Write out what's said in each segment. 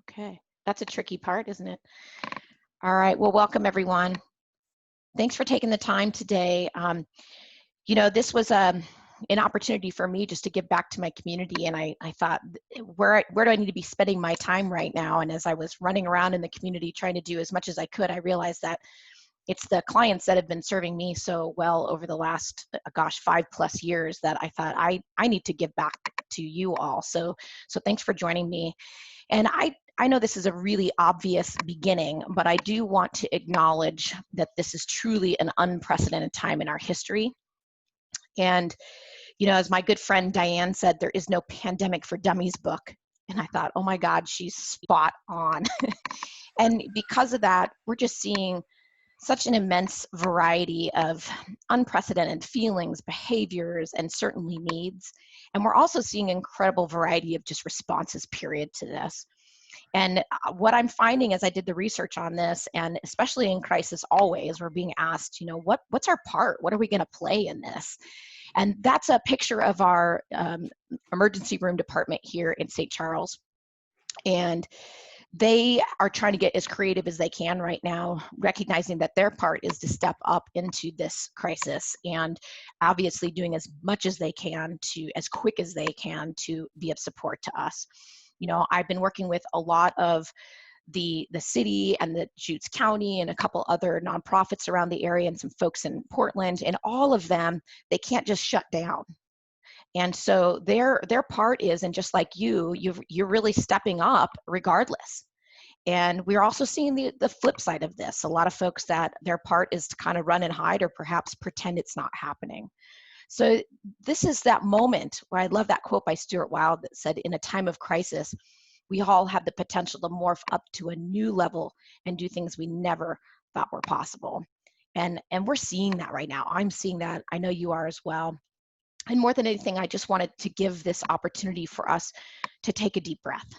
Okay, that's a tricky part, isn't it? All right, well, welcome everyone. Thanks for taking the time today. This was an opportunity for me just to give back to my community, and I thought, where do I need to be spending my time right now? And as I was running around in the community trying to do as much as I could, I realized that it's the clients that have been serving me so well over the last, 5+ years that I thought I need to give back to you all. So thanks for joining me. And I know this is a really obvious beginning, but I do want to acknowledge that this is truly an unprecedented time in our history. And, as my good friend Diane said, there is no pandemic for dummies book. And I thought, oh my God, she's spot on. And because of that, we're just seeing such an immense variety of unprecedented feelings, behaviors, and certainly needs. And we're also seeing incredible variety of just responses, period, to this. And what I'm finding as I did the research on this, and especially in crisis always, we're being asked, what's our part? What are we going to play in this? And that's a picture of our emergency room department here in St. Charles. And they are trying to get as creative as they can right now, recognizing that their part is to step up into this crisis and obviously doing as much as they can to, as quick as they can, to be of support to us. I've been working with a lot of the city and the Jutes County and a couple other nonprofits around the area and some folks in Portland, and all of them, they can't just shut down. And so their part is, and just like you're really stepping up regardless. And we're also seeing the flip side of this. A lot of folks that their part is to kind of run and hide or perhaps pretend it's not happening. So this is that moment where I love that quote by Stuart Wilde that said, in a time of crisis, we all have the potential to morph up to a new level and do things we never thought were possible. And we're seeing that right now. I'm seeing that. I know you are as well. And more than anything, I just wanted to give this opportunity for us to take a deep breath.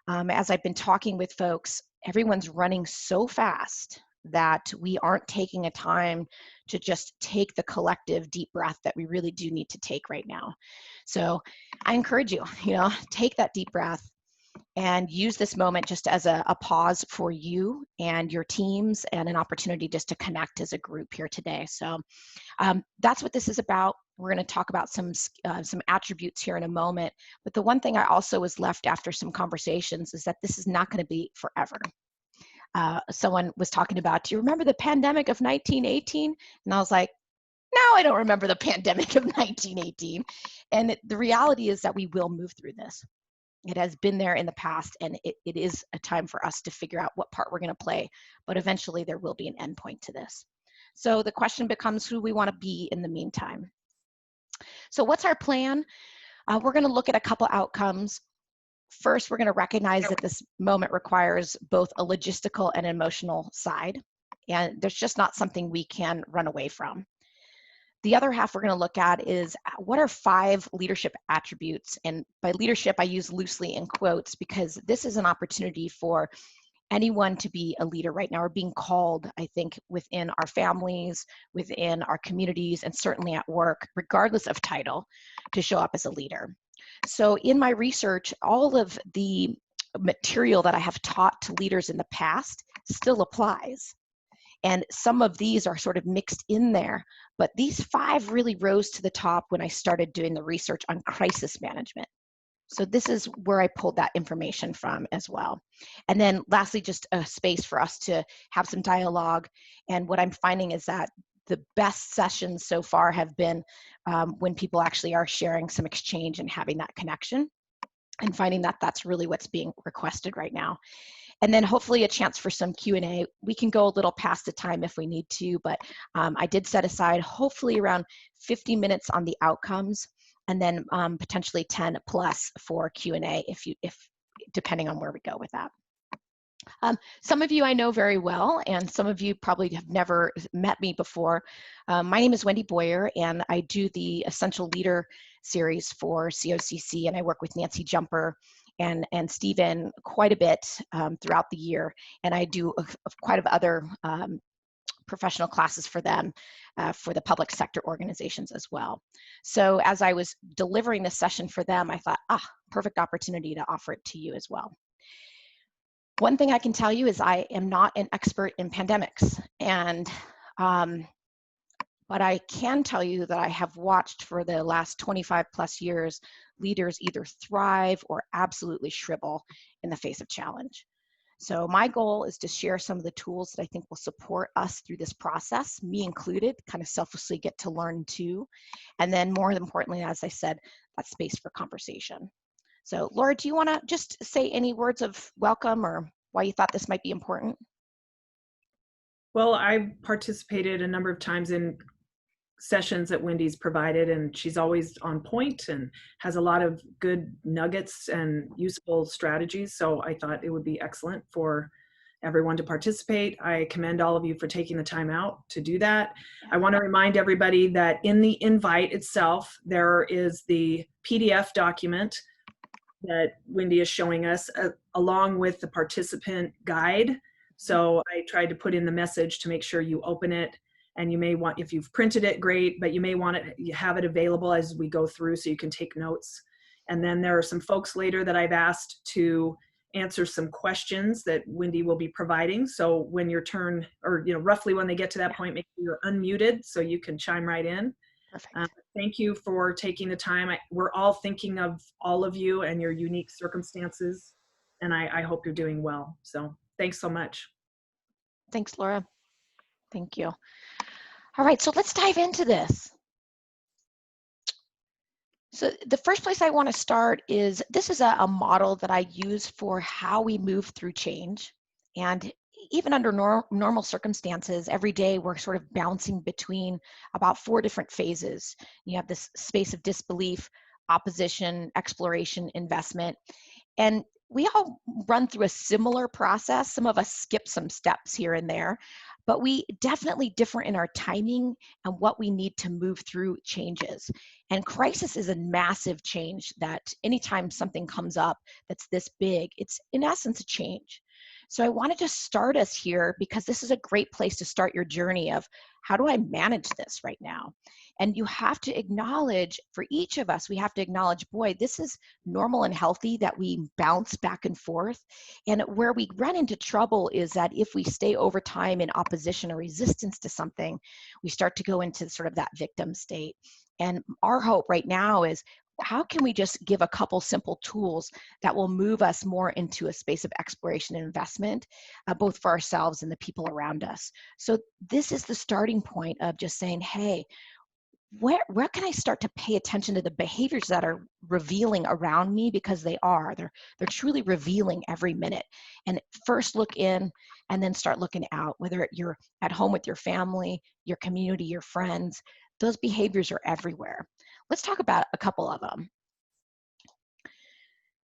As I've been talking with folks, everyone's running so fast that we aren't taking a time to just take the collective deep breath that we really do need to take right now. So I encourage you, take that deep breath and use this moment just as a pause for you and your teams and an opportunity just to connect as a group here today. So that's what this is about. We're going to talk about some attributes here in a moment. But the one thing I also was left after some conversations is that this is not going to be forever. Someone was talking about, do you remember the pandemic of 1918? And I was like, no, I don't remember the pandemic of 1918. And the reality is that we will move through this. It has been there in the past, and it is a time for us to figure out what part we're going to play. But eventually there will be an endpoint to this. So the question becomes who we want to be in the meantime. So what's our plan? We're going to look at a couple outcomes. First, we're going to recognize that this moment requires both a logistical and emotional side, and there's just not something we can run away from. The other half we're going to look at is what are 5 leadership attributes, and by leadership I use loosely in quotes because this is an opportunity for anyone to be a leader right now, or being called, I think, within our families, within our communities, and certainly at work, regardless of title, to show up as a leader. So in my research, all of the material that I have taught to leaders in the past still applies. And some of these are sort of mixed in there, but these 5 really rose to the top when I started doing the research on crisis management. So this is where I pulled that information from as well. And then lastly, just a space for us to have some dialogue. And what I'm finding is that the best sessions so far have been when people actually are sharing some exchange and having that connection, and finding that that's really what's being requested right now. And then hopefully a chance for some Q&A. We can go a little past the time if we need to, but I did set aside hopefully around 50 minutes on the outcomes, and then potentially 10 plus for Q&A if depending on where we go with that. Some of you I know very well, and some of you probably have never met me before. My name is Wendy Boyer, and I do the Essential Leader series for COCC, and I work with Nancy Jumper and Stephen quite a bit throughout the year, and I do quite of other professional classes for them for the public sector organizations as well. So as I was delivering this session for them, I thought, perfect opportunity to offer it to you as well. One thing I can tell you is I am not an expert in pandemics, and but I can tell you that I have watched for the last 25 plus years leaders either thrive or absolutely shrivel in the face of challenge. So my goal is to share some of the tools that I think will support us through this process, me included, kind of selflessly get to learn too. And then more importantly, as I said, that space for conversation. So Laura, do you want to just say any words of welcome or why you thought this might be important? Well, I've participated a number of times in sessions that Wendy's provided, and she's always on point and has a lot of good nuggets and useful strategies. So I thought it would be excellent for everyone to participate. I commend all of you for taking the time out to do that. I want to remind everybody that in the invite itself, there is the PDF document that Wendy is showing us, along with the participant guide. So I tried to put in the message to make sure you open it, and you may want, if you've printed it, great, but you may want it, you have it available as we go through so you can take notes. And then there are some folks later that I've asked to answer some questions that Wendy will be providing. So when your turn, or roughly when they get to that point, make sure you're unmuted so you can chime right in. Perfect. Thank you for taking the time. We're all thinking of all of you and your unique circumstances, and I hope you're doing well. So thanks so much. Thanks, Laura. Thank you. All right, so let's dive into this. So the first place I want to start is, this is a model that I use for how we move through change. And even under normal circumstances, every day we're sort of bouncing between about 4 different phases. You have this space of disbelief, opposition, exploration, investment. And we all run through a similar process. Some of us skip some steps here and there, but we definitely differ in our timing and what we need to move through changes. And crisis is a massive change that anytime something comes up that's this big, it's in essence a change. So I wanted to start us here because this is a great place to start your journey of, how do I manage this right now? And you have to acknowledge, for each of us, we have to acknowledge, boy, this is normal and healthy that we bounce back and forth. And where we run into trouble is that if we stay over time in opposition or resistance to something, we start to go into sort of that victim state. And our hope right now is, how can we just give a couple simple tools that will move us more into a space of exploration and investment, both for ourselves and the people around us? So this is the starting point of just saying, hey, where can I start to pay attention to the behaviors that are revealing around me, because they're truly revealing every minute. And first look in and then start looking out, whether you're at home with your family, your community, your friends, those behaviors are everywhere. Let's talk about a couple of them.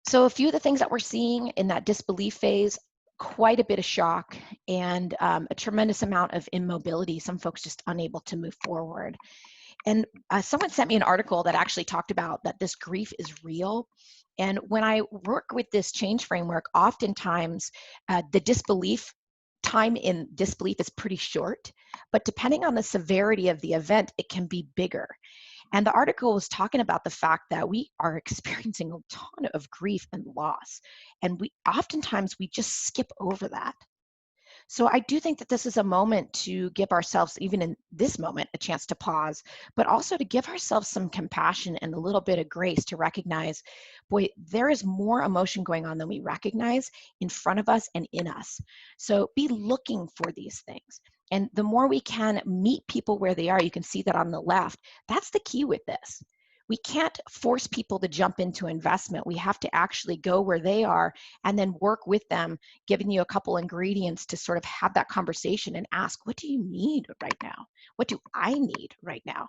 So a few of the things that we're seeing in that disbelief phase, quite a bit of shock and a tremendous amount of immobility, some folks just unable to move forward. And someone sent me an article that actually talked about that this grief is real. And when I work with this change framework, oftentimes the time in disbelief is pretty short, but depending on the severity of the event, it can be bigger. And the article was talking about the fact that we are experiencing a ton of grief and loss. And oftentimes we just skip over that. So I do think that this is a moment to give ourselves, even in this moment, a chance to pause, but also to give ourselves some compassion and a little bit of grace to recognize, boy, there is more emotion going on than we recognize in front of us and in us. So be looking for these things. And the more we can meet people where they are, you can see that on the left, that's the key with this. We can't force people to jump into investment. We have to actually go where they are and then work with them, giving you a couple ingredients to sort of have that conversation and ask, what do you need right now? What do I need right now?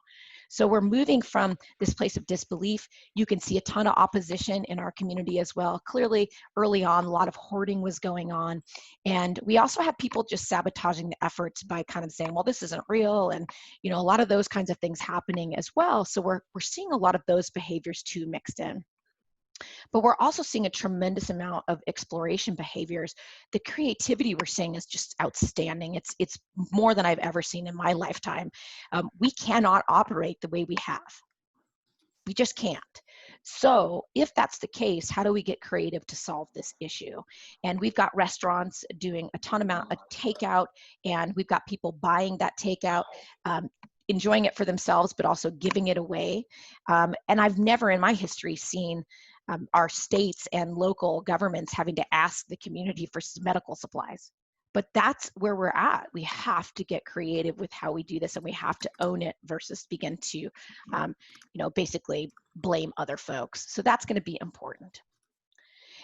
So we're moving from this place of disbelief. You can see a ton of opposition in our community as well. Clearly, early on, a lot of hoarding was going on. And we also have people just sabotaging the efforts by kind of saying, well, this isn't real. And, a lot of those kinds of things happening as well. So we're seeing a lot of those behaviors too mixed in. But we're also seeing a tremendous amount of exploration behaviors. The creativity we're seeing is just outstanding. It's more than I've ever seen in my lifetime. We cannot operate the way we have. We just can't. So if that's the case, how do we get creative to solve this issue? And we've got restaurants doing a ton amount of takeout, and we've got people buying that takeout, enjoying it for themselves, but also giving it away. And I've never in my history seen our states and local governments having to ask the community for medical supplies. But that's where we're at. We have to get creative with how we do this, and we have to own it versus begin to, basically blame other folks. So that's going to be important.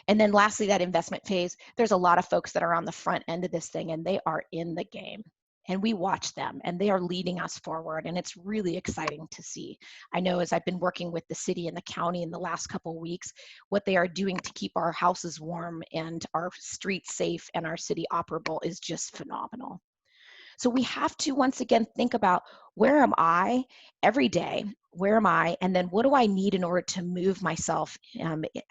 And then lastly, that investment phase, there's a lot of folks that are on the front end of this thing, and they are in the game. And we watch them, and they are leading us forward, and it's really exciting to see. I know as I've been working with the city and the county in the last couple of weeks, what they are doing to keep our houses warm and our streets safe and our city operable is just phenomenal. So we have to, once again, think about, where am I every day? Where am I? And then what do I need in order to move myself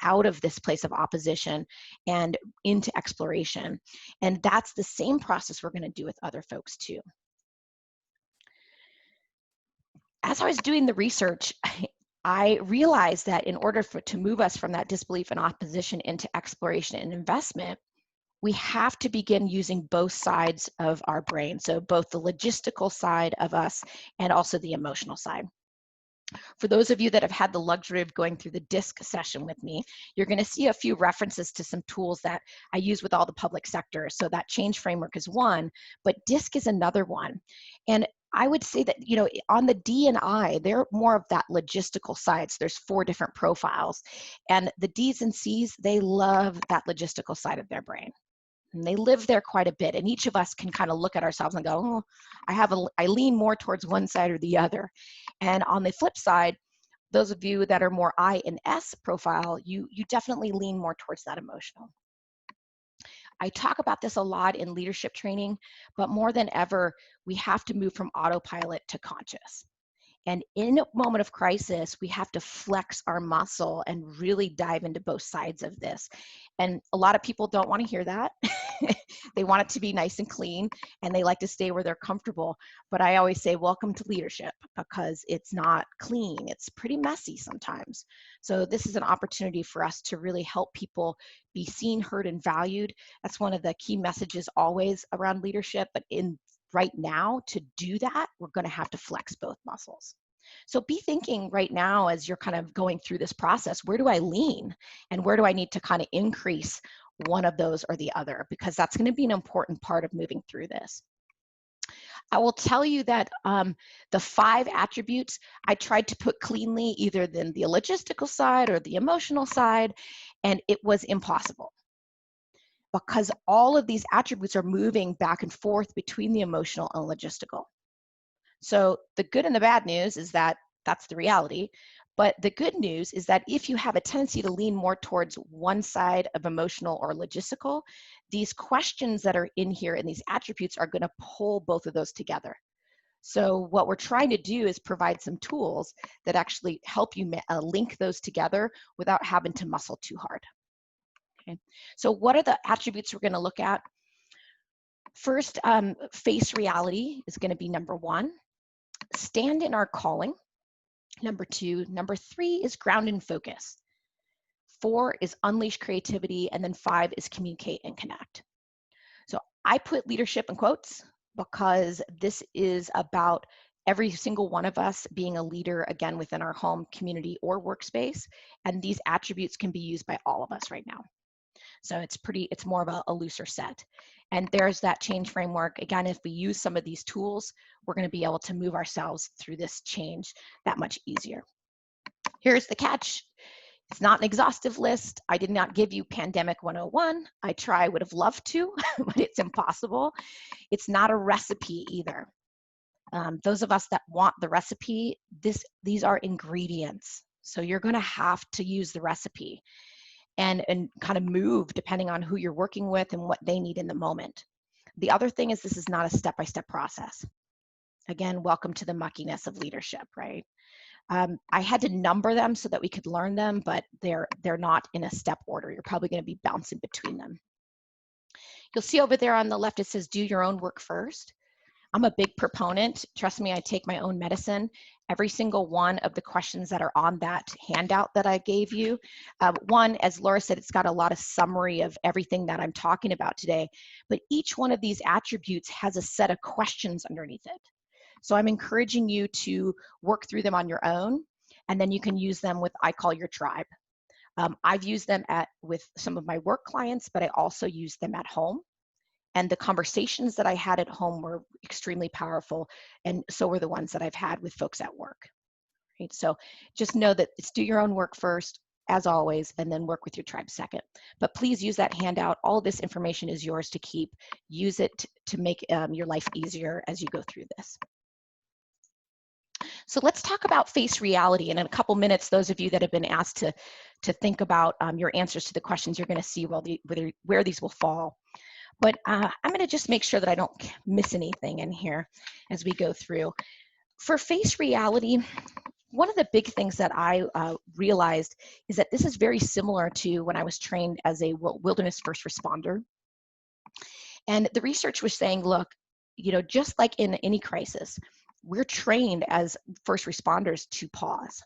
out of this place of opposition and into exploration? And that's the same process we're going to do with other folks too. As I was doing the research, I realized that in order to move us from that disbelief and opposition into exploration and investment, we have to begin using both sides of our brain. So both the logistical side of us and also the emotional side. For those of you that have had the luxury of going through the DISC session with me, you're going to see a few references to some tools that I use with all the public sector. So that change framework is one, but DISC is another one. And I would say that, on the D and I, they're more of that logistical side. So there's 4 different profiles. And the Ds and Cs, they love that logistical side of their brain. And they live there quite a bit. And each of us can kind of look at ourselves and go, oh, I lean more towards one side or the other. And on the flip side, those of you that are more I and S profile, you definitely lean more towards that emotional. I talk about this a lot in leadership training, but more than ever, we have to move from autopilot to conscious. And in a moment of crisis, we have to flex our muscle and really dive into both sides of this. And a lot of people don't want to hear that. They want it to be nice and clean, and they like to stay where they're comfortable. But I always say, welcome to leadership, because it's not clean. It's pretty messy sometimes. So this is an opportunity for us to really help people be seen, heard, and valued. That's one of the key messages always around leadership. But right now, to do that, we're going to have to flex both muscles. So be thinking right now, as you're kind of going through this process, where do I lean and where do I need to kind of increase one of those or the other? Because that's going to be an important part of moving through this. I will tell you that the 5 attributes I tried to put cleanly, either in the logistical side or the emotional side, and it was impossible, because all of these attributes are moving back and forth between the emotional and logistical. So the good and the bad news is that that's the reality. But the good news is that if you have a tendency to lean more towards one side of emotional or logistical, these questions that are in here and these attributes are going to pull both of those together. So what we're trying to do is provide some tools that actually help you link those together without having to muscle too hard. Okay. So what are the attributes we're going to look at? First, face reality is going to be number 1. Stand in our calling, number 2. Number 3 is ground and focus. 4 is unleash creativity, and then 5 is communicate and connect. So I put leadership in quotes because this is about every single one of us being a leader, again, within our home, community, or workspace. And these attributes can be used by all of us right now. So it's more of a looser set. And there's that change framework. Again, if we use some of these tools, we're going to be able to move ourselves through this change that much easier. Here's the catch. It's not an exhaustive list. I did not give you Pandemic 101. I would have loved to, but it's impossible. It's not a recipe either. Those of us that want the recipe, these are ingredients. So you're going to have to use the recipe and kind of move depending on who you're working with and what they need in the moment. The other thing is, this is not a step-by-step process. Again, welcome to the muckiness of leadership, right? I had to number them so that we could learn them, but they're not in a step order. You're probably going to be bouncing between them. You'll see over there on the left, it says do your own work first. I'm a big proponent. Trust me, I take my own medicine. every single one of the questions that are on that handout that I gave you. One, as Laura said, it's got a lot of summary of everything that I'm talking about today, but each one of these attributes has a set of questions underneath it. So I'm encouraging you to work through them on your own, and then you can use them with, I call your tribe. I've used them with some of my work clients, but I also use them at home. And the conversations that I had at home were extremely powerful, and so were the ones that I've had with folks at work. Right? So just know that it's do your own work first, as always, and then work with your tribe second. But please use that handout. All this information is yours to keep. Use it to make your life easier as you go through this. So let's talk about face reality. And in a couple minutes, those of you that have been asked to think about your answers to the questions, you're going to see where these will fall. But I'm going to just make sure that I don't miss anything in here as we go through. For face reality, one of the big things that I realized is that this is very similar to when I was trained as a wilderness first responder. And the research was saying, look, just like in any crisis, we're trained as first responders to pause.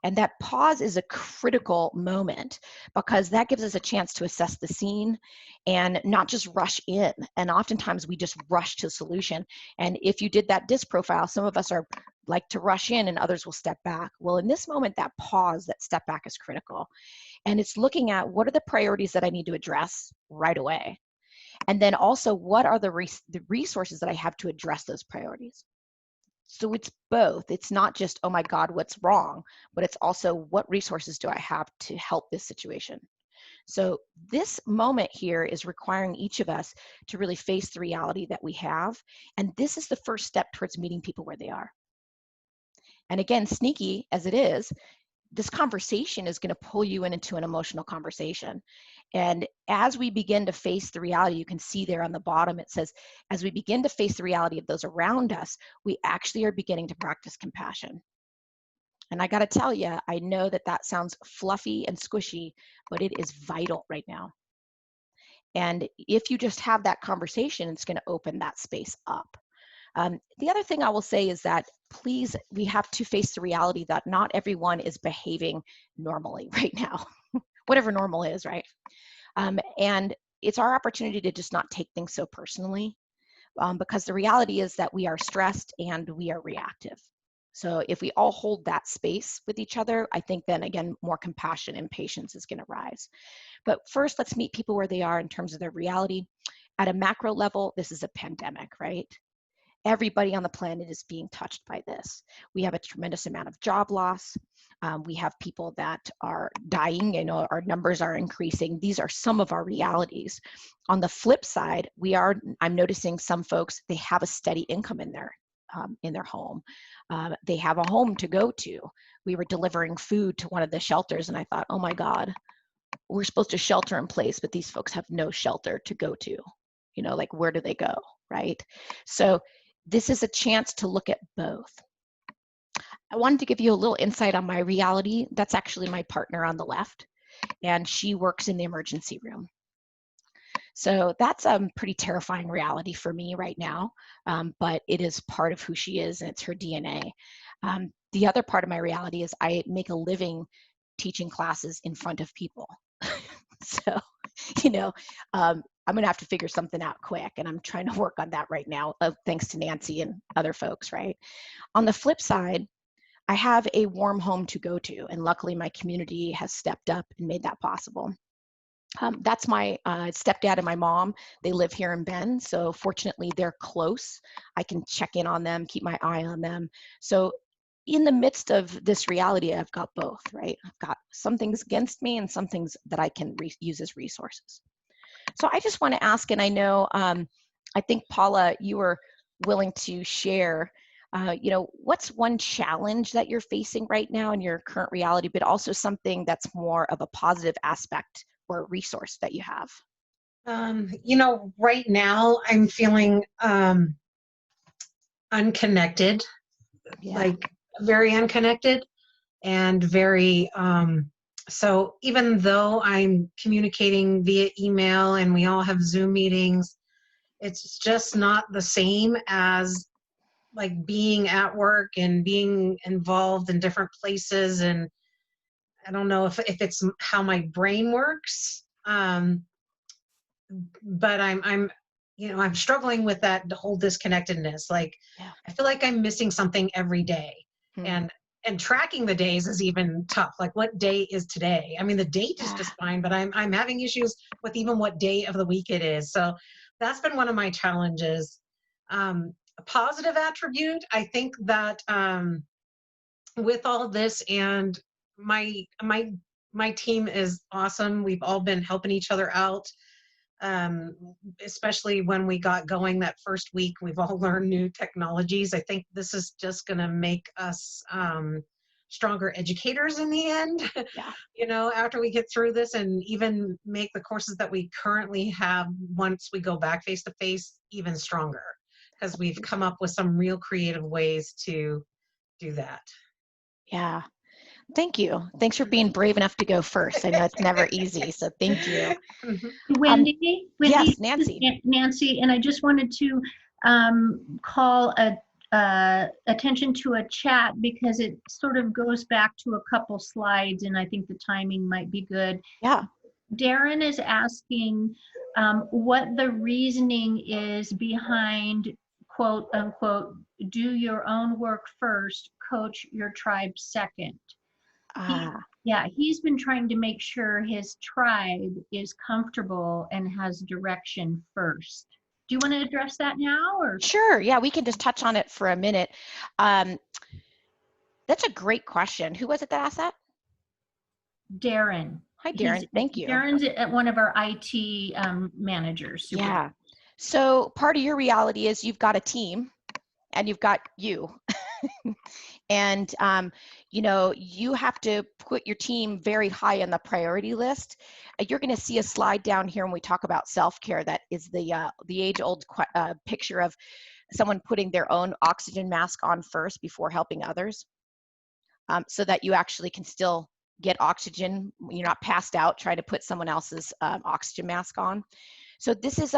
And that pause is a critical moment because that gives us a chance to assess the scene and not just rush in. And oftentimes we just rush to the solution. And if you did that DISC profile, some of us are like to rush in and others will step back. Well, in this moment, that pause, that step back is critical. And it's looking at what are the priorities that I need to address right away. And then also what are the resources that I have to address those priorities. So it's both. It's not just, oh my God, what's wrong, but it's also what resources do I have to help this situation. So this moment here is requiring each of us to really face the reality that we have. And this is the first step towards meeting people where they are. And again, sneaky as it is, this conversation is going to pull you into an emotional conversation. And as we begin to face the reality, you can see there on the bottom, it says, as we begin to face the reality of those around us, we actually are beginning to practice compassion. And I got to tell you, I know that that sounds fluffy and squishy, but it is vital right now. And if you just have that conversation, it's going to open that space up. The other thing I will say is that please, we have to face the reality that not everyone is behaving normally right now, whatever normal is, right? And it's our opportunity to just not take things so personally, because the reality is that we are stressed and we are reactive. So if we all hold that space with each other, I think then again, more compassion and patience is going to rise. But first, let's meet people where they are in terms of their reality. At a macro level, this is a pandemic, right? Everybody on the planet is being touched by this. We have a tremendous amount of job loss. We have people that are dying, our numbers are increasing. These are some of our realities. On the flip side, I'm noticing some folks, they have a steady income in their home. They have a home to go to. We were delivering food to one of the shelters and I thought, oh my God, we're supposed to shelter in place, but these folks have no shelter to go to. Like where do they go, right? So this is a chance to look at both. I wanted to give you a little insight on my reality. That's actually my partner on the left, and she works in the emergency room. So that's a pretty terrifying reality for me right now, but it is part of who she is, and it's her DNA. The other part of my reality is I make a living teaching classes in front of people. So, I'm going to have to figure something out quick, and I'm trying to work on that right now, thanks to Nancy and other folks, right? On the flip side, I have a warm home to go to, and luckily my community has stepped up and made that possible. That's my stepdad and my mom. They live here in Bend, so fortunately they're close. I can check in on them, keep my eye on them. So in the midst of this reality, I've got both, right? I've got some things against me and some things that I can use as resources. So I just want to ask, and I know, I think Paula, you were willing to share, what's one challenge that you're facing right now in your current reality, but also something that's more of a positive aspect or resource that you have? Right now I'm feeling unconnected, like very unconnected and very, so even though I'm communicating via email and we all have Zoom meetings, it's just not the same as like being at work and being involved in different places, and I don't know if it's how my brain works, but I'm I'm struggling with that whole disconnectedness. Like, Yeah. I feel like I'm missing something every day, Hmm. and tracking the days is even tough. Like, what day is today? I mean, the date is just fine, but I'm having issues with even what day of the week it is. So that's been one of my challenges. A positive attribute, I think that with all of this, and my team is awesome. We've all been helping each other out, especially when we got going that first week. We've all learned new technologies. I think this is just going to make us stronger educators in the end. Yeah. After we get through this, and even make the courses that we currently have once we go back face to face even stronger, because we've come up with some real creative ways to do that. Yeah. Thank you. Thanks for being brave enough to go first. I know it's never easy, so thank you. Wendy, Yes, this is Nancy. Nancy, and I just wanted to call attention to a chat, because it sort of goes back to a couple slides, and I think the timing might be good. Yeah. Darren is asking what the reasoning is behind, quote unquote, do your own work first, coach your tribe second. He's been trying to make sure his tribe is comfortable and has direction first. Do you want to address that now, or? Sure. Yeah, we can just touch on it for a minute. That's a great question. Who was it that asked that? Darren. Hi, Darren. Thank you. Darren's at one of our IT managers. Yeah. So part of your reality is you've got a team and you've got you. And, you have to put your team very high on the priority list. You're going to see a slide down here when we talk about self-care that is the age-old picture of someone putting their own oxygen mask on first before helping others, so that you actually can still get oxygen. You're not passed out trying to put someone else's oxygen mask on. So this is,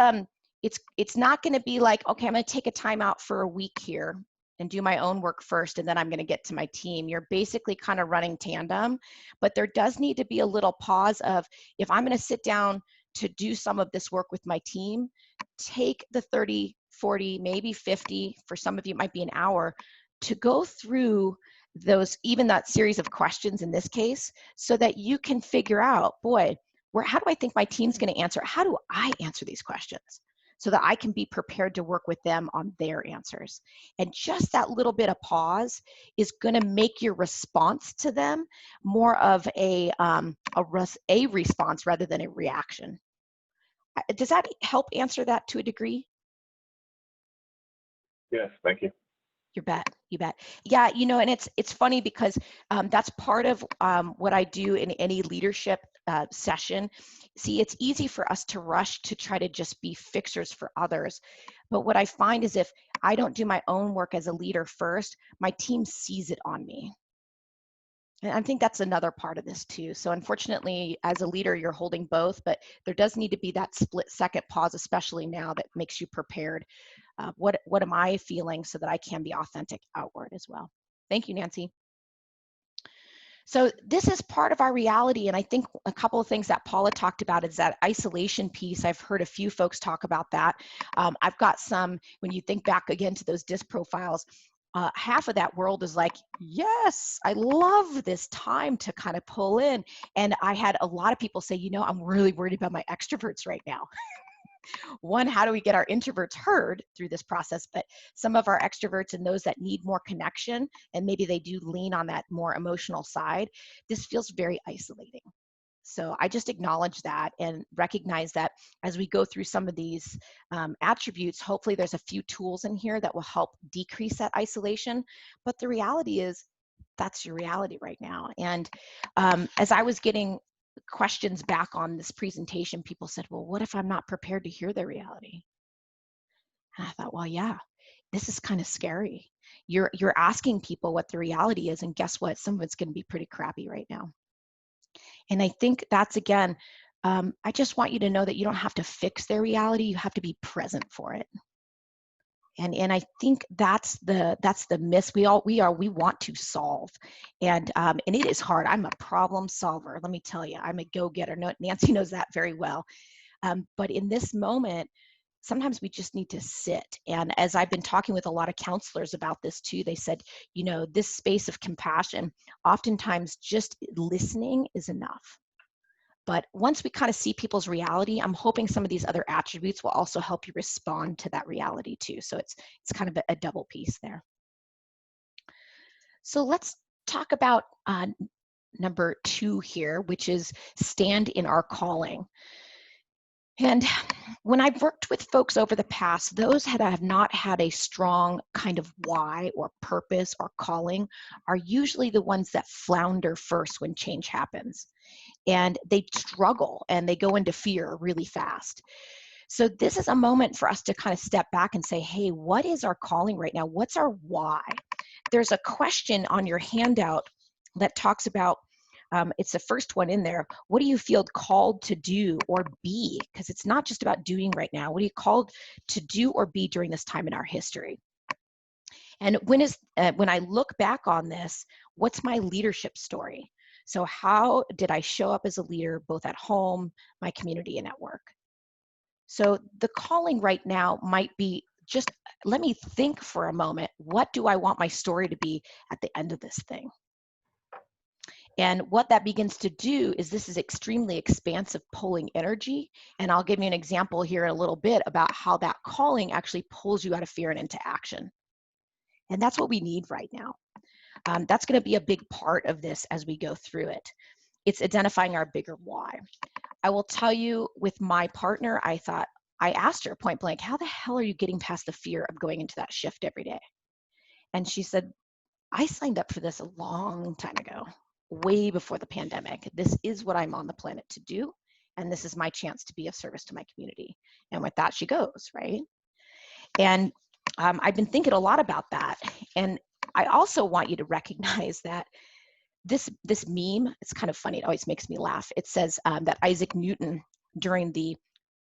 it's not going to be like, okay, I'm going to take a time out for a week here and do my own work first, and then I'm going to get to my team. You're basically kind of running tandem, but there does need to be a little pause of, if I'm going to sit down to do some of this work with my team, take the 30, 40, maybe 50, for some of you it might be an hour, to go through those, even that series of questions in this case, so that you can figure out, boy, how do I think my team's going to answer? How do I answer these questions? So that I can be prepared to work with them on their answers. And just that little bit of pause is going to make your response to them more of a response rather than a reaction. Does that help answer that to a degree? Yes, thank you. You bet. Yeah, and it's funny because that's part of what I do in any leadership session. See, it's easy for us to rush to try to just be fixers for others. But what I find is, if I don't do my own work as a leader first, my team sees it on me. And I think that's another part of this too. So unfortunately, as a leader, you're holding both, but there does need to be that split second pause, especially now, that makes you prepared. What am I feeling, so that I can be authentic outward as well. Thank you, Nancy. So this is part of our reality, and I think a couple of things that Paula talked about is that isolation piece. I've heard a few folks talk about that. I've got some, when you think back again to those DISC profiles, half of that world is like, yes, I love this time to kind of pull in. And I had a lot of people say, I'm really worried about my extroverts right now. One, how do we get our introverts heard through this process? But some of our extroverts and those that need more connection, and maybe they do lean on that more emotional side, this feels very isolating. So I just acknowledge that and recognize that as we go through some of these attributes, hopefully there's a few tools in here that will help decrease that isolation. But the reality is, that's your reality right now. And as I was getting questions back on this presentation, people said, well, what if I'm not prepared to hear their reality? And I thought, well, yeah, this is kind of scary. You're asking people what the reality is, and guess what? Some of it's going to be pretty crappy right now. And I think that's, again, I just want you to know that you don't have to fix their reality. You have to be present for it. And I think that's the miss we want to solve, and it is hard. I'm a problem solver. Let me tell you, I'm a go-getter. No, Nancy knows that very well. But in this moment, sometimes we just need to sit. And as I've been talking with a lot of counselors about this too, they said, you know, this space of compassion, oftentimes just listening is enough. But once we kind of see people's reality, I'm hoping some of these other attributes will also help you respond to that reality too. So it's kind of a double piece there. So let's talk about number 2 here, which is stand in our calling. And when I've worked with folks over the past, those that have not had a strong kind of why or purpose or calling are usually the ones that flounder first when change happens. And they struggle and they go into fear really fast. So this is a moment for us to kind of step back and say, hey, what is our calling right now? What's our why? There's a question on your handout that talks about, it's the first one in there. What do you feel called to do or be? Because it's not just about doing right now. What are you called to do or be during this time in our history? And when I look back on this, what's my leadership story? So how did I show up as a leader, both at home, my community, and at work? So the calling right now might be just, let me think for a moment, what do I want my story to be at the end of this thing? And what that begins to do is this is extremely expansive pulling energy. And I'll give you an example here in a little bit about how that calling actually pulls you out of fear and into action. And that's what we need right now. That's going to be a big part of this as we go through it. It's identifying our bigger why. I will tell you, with my partner, I asked her point blank, how the hell are you getting past the fear of going into that shift every day? And she said, I signed up for this a long time ago, way before the pandemic. This is what I'm on the planet to do. And this is my chance to be of service to my community. And with that, she goes, right? And I've been thinking a lot about that. And I also want you to recognize that this meme, it's kind of funny, it always makes me laugh. It says that Isaac Newton, during the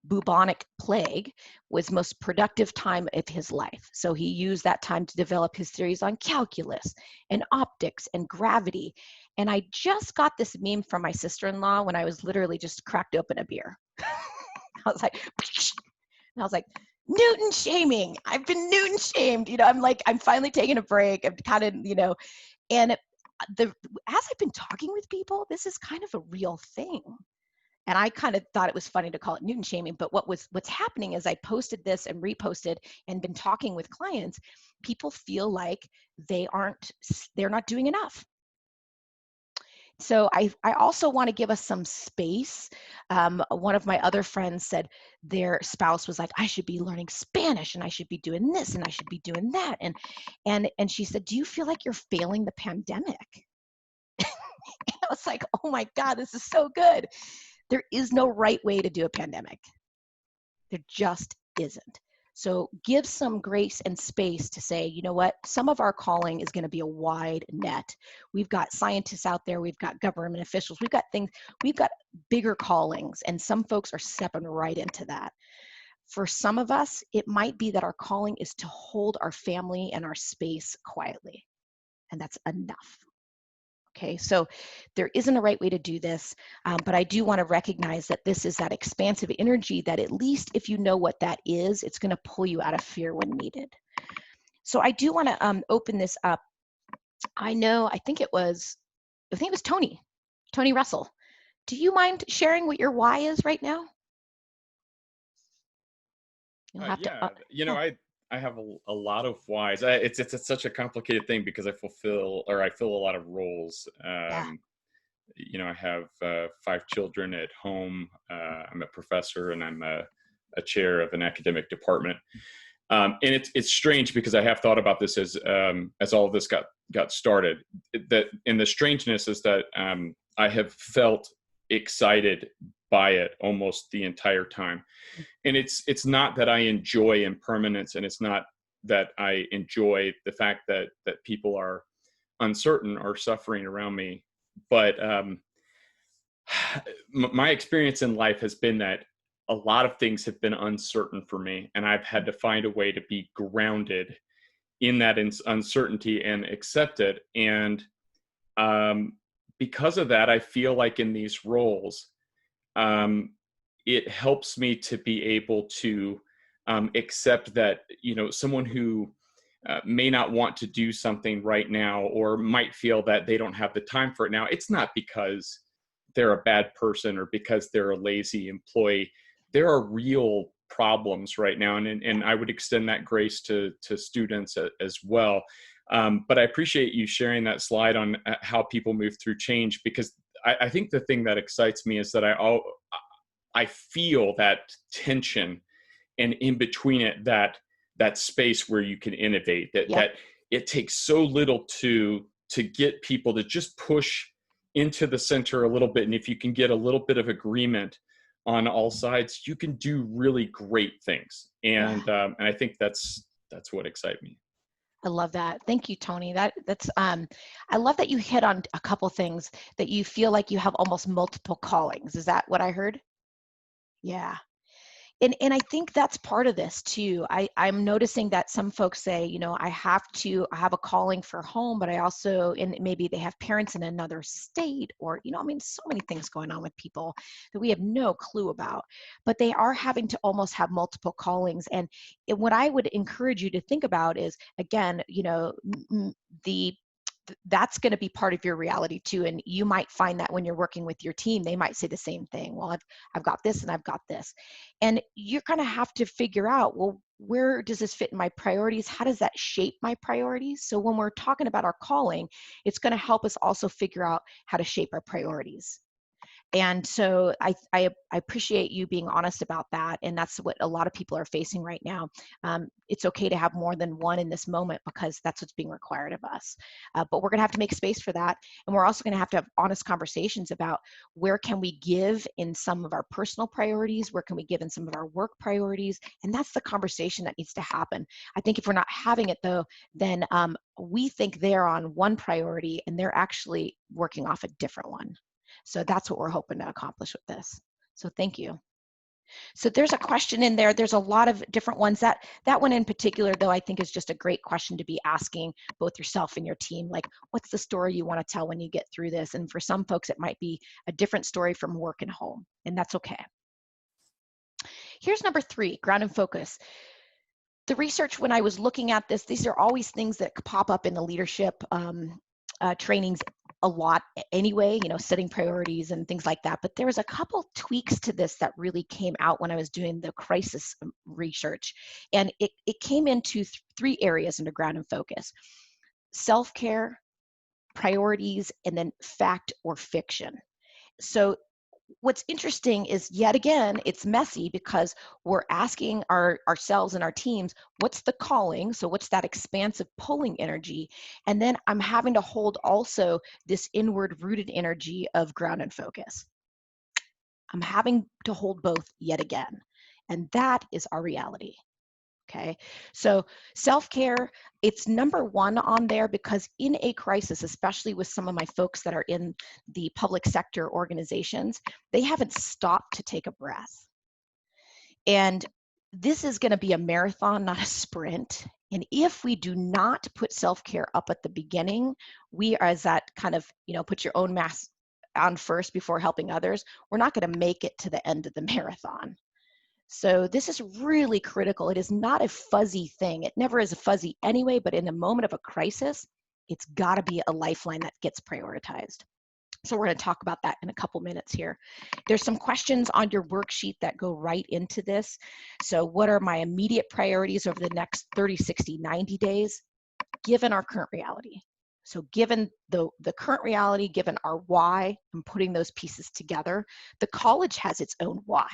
bubonic plague, was most productive time of his life. So he used that time to develop his theories on calculus and optics and gravity. And I just got this meme from my sister-in-law when I was literally just cracked open a beer. I was like, and I was like, Newton shaming. I've been Newton shamed. You know, I'm finally taking a break. I'm kind of, and as I've been talking with people, this is kind of a real thing. And I kind of thought it was funny to call it Newton shaming, but what's happening is I posted this and reposted and been talking with clients, people feel like they're not doing enough. So I also want to give us some space. One of my other friends said their spouse was like, I should be learning Spanish and I should be doing this and I should be doing that. And she said, do you feel like you're failing the pandemic? I was like, oh my God, this is so good. There is no right way to do a pandemic. There just isn't. So give some grace and space to say, you know what, some of our calling is going to be a wide net. We've got scientists out there, we've got government officials, we've got bigger callings, and some folks are stepping right into that. For some of us, it might be that our calling is to hold our family and our space quietly, and that's enough. Okay, so there isn't a right way to do this, but I do want to recognize that this is that expansive energy that, at least if you know what that is, it's going to pull you out of fear when needed. So I do want to open this up. I think it was Tony Russell. Do you mind sharing what your why is right now? You'll have to. I have a lot of whys. It's such a complicated thing because I fill a lot of roles. I have 5 children at home. I'm a professor and I'm a chair of an academic department. And it's strange because I have thought about this as all of this got started. And the strangeness is that I have felt excited by it almost the entire time. And it's not that I enjoy impermanence, and it's not that I enjoy the fact that people are uncertain or suffering around me. But my experience in life has been that a lot of things have been uncertain for me, and I've had to find a way to be grounded in that uncertainty and accept it. And because of that, I feel like in these roles, it helps me to be able to accept that, someone who may not want to do something right now, or might feel that they don't have the time for it now, it's not because they're a bad person or because they're a lazy employee. There are real problems right now, and I would extend that grace to students as well. But I appreciate you sharing that slide on how people move through change, because I think the thing that excites me is that I feel that tension, and in between it, that space where you can innovate, that it takes so little to get people to just push into the center a little bit. And if you can get a little bit of agreement on all sides, you can do really great things. And I think that's what excites me. I love that. Thank you, Tony. That's I love that you hit on a couple things, that you feel like you have almost multiple callings. Is that what I heard? Yeah. And I think that's part of this too. I'm noticing that some folks say, I have a calling for home, but I also, and maybe they have parents in another state, or, so many things going on with people that we have no clue about, but they are having to almost have multiple callings. And what I would encourage you to think about is, again, that's going to be part of your reality too. And you might find that when you're working with your team, they might say the same thing. Well, I've got this and I've got this. And you're going to have to figure out, well, where does this fit in my priorities? How does that shape my priorities? So when we're talking about our calling, it's going to help us also figure out how to shape our priorities. And so I appreciate you being honest about that. And that's what a lot of people are facing right now. It's okay to have more than one in this moment, because that's what's being required of us. But we're going to have to make space for that. And we're also going to have honest conversations about where can we give in some of our personal priorities, where can we give in some of our work priorities. And that's the conversation that needs to happen. I think if we're not having it though, then we think they're on one priority and they're actually working off a different one. So that's what we're hoping to accomplish with this. So thank you. So there's a question in there. There's a lot of different ones. That one in particular, though, I think is just a great question to be asking both yourself and your team. Like, what's the story you want to tell when you get through this? And for some folks, it might be a different story from work and home, and that's okay. Here's number 3, ground and focus. The research, when I was looking at this, these are always things that pop up in the leadership trainings a lot anyway, setting priorities and things like that. But there was a couple tweaks to this that really came out when I was doing the crisis research. And it came into 3 areas under ground and focus: self-care, priorities, and then fact or fiction. So what's interesting is, yet again, it's messy because we're asking ourselves and our teams, what's the calling? So what's that expansive pulling energy? And then I'm having to hold also this inward rooted energy of ground and focus. I'm having to hold both yet again. And that is our reality. Okay, so self-care, it's number 1 on there, because in a crisis, especially with some of my folks that are in the public sector organizations, they haven't stopped to take a breath. And this is going to be a marathon, not a sprint. And if we do not put self-care up at the beginning, we are as that kind of, put your own mask on first before helping others, we're not going to make it to the end of the marathon. So this is really critical. It is not a fuzzy thing. It never is a fuzzy anyway, but in a moment of a crisis, it's got to be a lifeline that gets prioritized. So we're going to talk about that in a couple minutes here. There's some questions on your worksheet that go right into this. So what are my immediate priorities over the next 30, 60, 90 days, given our current reality? So given the current reality, given our why, and putting those pieces together, the college has its own why.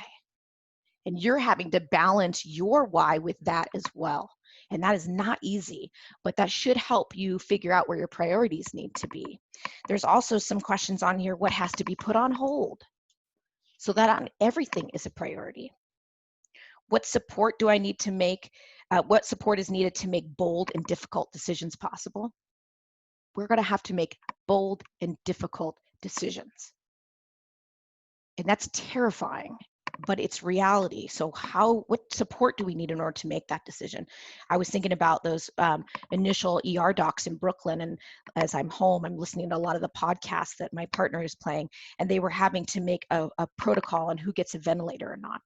And you're having to balance your why with that as well. And that is not easy, but that should help you figure out where your priorities need to be. There's also some questions on here: what has to be put on hold? So that on everything is a priority. What support do I need to make? What support is needed to make bold and difficult decisions possible? We're going to have to make bold and difficult decisions. And that's terrifying. but it's reality. So what support do we need in order to make that decision? I was thinking about those initial ER docs in Brooklyn, and as I'm home, I'm listening to a lot of the podcasts that my partner is playing, and they were having to make a protocol on who gets a ventilator or not.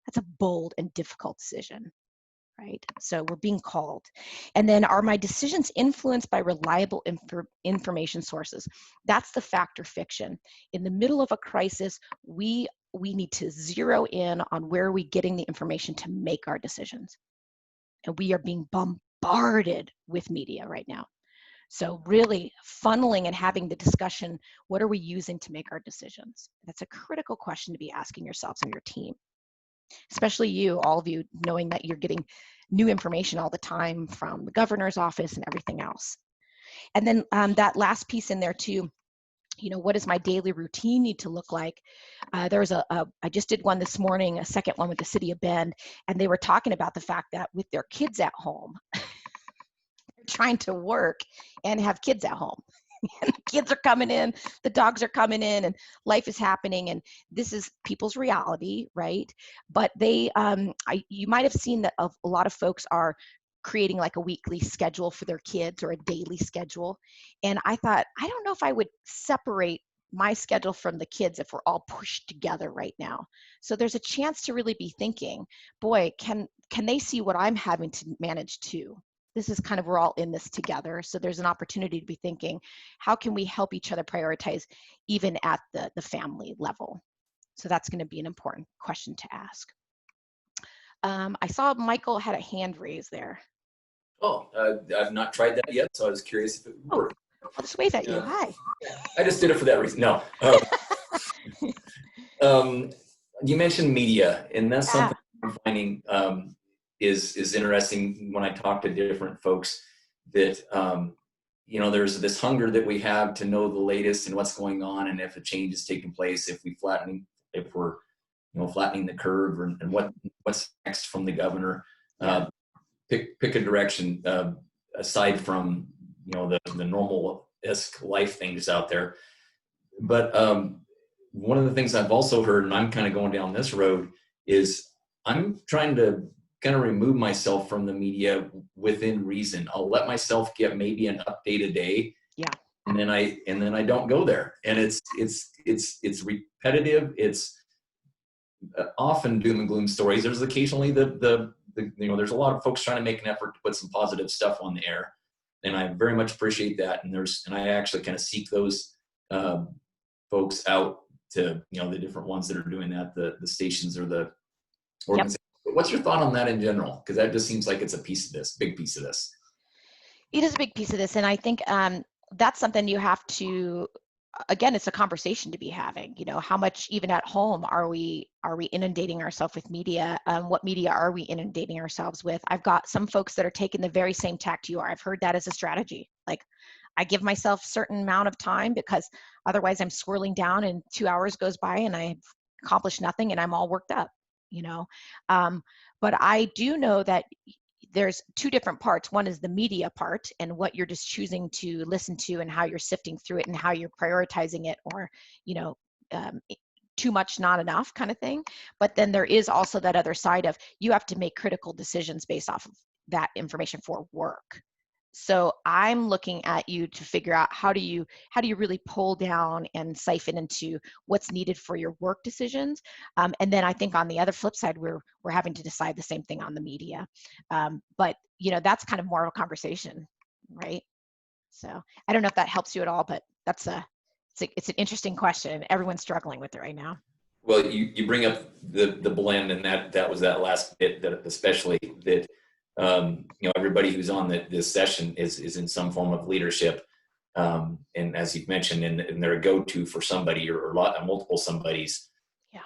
That's a bold and difficult decision. Right? So we're being called. And then, are my decisions influenced by reliable information sources? That's the fact or fiction. In the middle of a crisis, we need to zero in on where are we getting the information to make our decisions. And we are being bombarded with media right now. So really funneling and having the discussion, what are we using to make our decisions? That's a critical question to be asking yourselves and your team. Especially you, all of you, knowing that you're getting new information all the time from the governor's office and everything else. And then that last piece in there too, what does my daily routine need to look like? There was I just did one this morning, a second one with the city of Bend, and they were talking about the fact that with their kids at home, they're trying to work and have kids at home. And the kids are coming in, the dogs are coming in, and life is happening, and this is people's reality, right? But they, you might have seen that a lot of folks are creating like a weekly schedule for their kids or a daily schedule. And I thought, I don't know if I would separate my schedule from the kids if we're all pushed together right now. So there's a chance to really be thinking, boy, can they see what I'm having to manage too? This is kind of, we're all in this together. So there's an opportunity to be thinking, how can we help each other prioritize even at the family level? So that's going to be an important question to ask. I saw Michael had a hand raised there. Oh, I've not tried that yet, so I was curious if it would work. I'll just wave at you. Hi. I just did it for that reason. No. You mentioned media, and that's something I'm finding is interesting when I talk to different folks that, there's this hunger that we have to know the latest and what's going on, and if a change is taking place, if we're flattening the curve, and what's next from the governor. Pick a direction aside from the normal-esque life things out there. But one of the things I've also heard, and I'm kind of going down this road, is I'm trying to kind of remove myself from the media within reason. I'll let myself get maybe an update a day. Yeah. And then I don't go there. And it's repetitive. It's often doom and gloom stories. There's occasionally there's a lot of folks trying to make an effort to put some positive stuff on the air, and I very much appreciate that. And I actually kind of seek those folks out to the different ones that are doing that, the stations or the organizations. Yep. What's your thought on that in general? Because that just seems like it's a big piece of this. It is a big piece of this, and I think that's something you have to. Again, it's a conversation to be having. How much, even at home, are we inundating ourselves with media? What media are we inundating ourselves with? I've got some folks that are taking the very same tact you are. I've heard that as a strategy. Like, I give myself a certain amount of time because otherwise I'm swirling down and 2 hours goes by and I've accomplished nothing and I'm all worked up. But I do know that there's two different parts. One is the media part and what you're just choosing to listen to and how you're sifting through it and how you're prioritizing it, or, too much, not enough kind of thing. But then there is also that other side of, you have to make critical decisions based off of that information for work. So I'm looking at you to figure out how do you really pull down and siphon into what's needed for your work decisions. And then I think on the other flip side, we're having to decide the same thing on the media. But that's kind of more of a conversation, right? So I don't know if that helps you at all, but it's an interesting question. Everyone's struggling with it right now. Well, you bring up the blend, and that was that last bit, that especially that. Everybody who's on this session is in some form of leadership, and as you've mentioned, and they're a go-to for somebody or multiple somebodies. Yeah.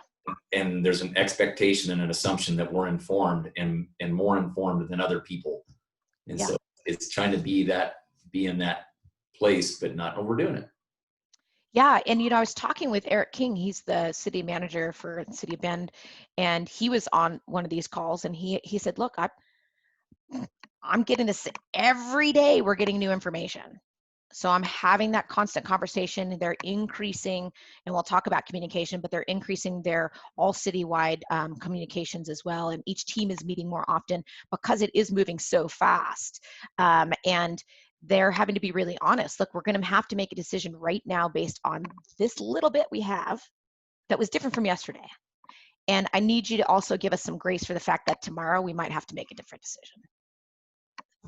And there's an expectation and an assumption that we're informed and more informed than other people, and so it's trying to be in that place, but not overdoing it. Yeah, and I was talking with Eric King. He's the city manager for the city of Bend, and he was on one of these calls, and he said, "Look, I'm getting this every day. We're getting new information. So I'm having that constant conversation. They're increasing, and we'll talk about communication, but they're increasing their all citywide communications as well. And each team is meeting more often because it is moving so fast. And they're having to be really honest. Look, we're going to have to make a decision right now based on this little bit we have that was different from yesterday. And I need you to also give us some grace for the fact that tomorrow we might have to make a different decision.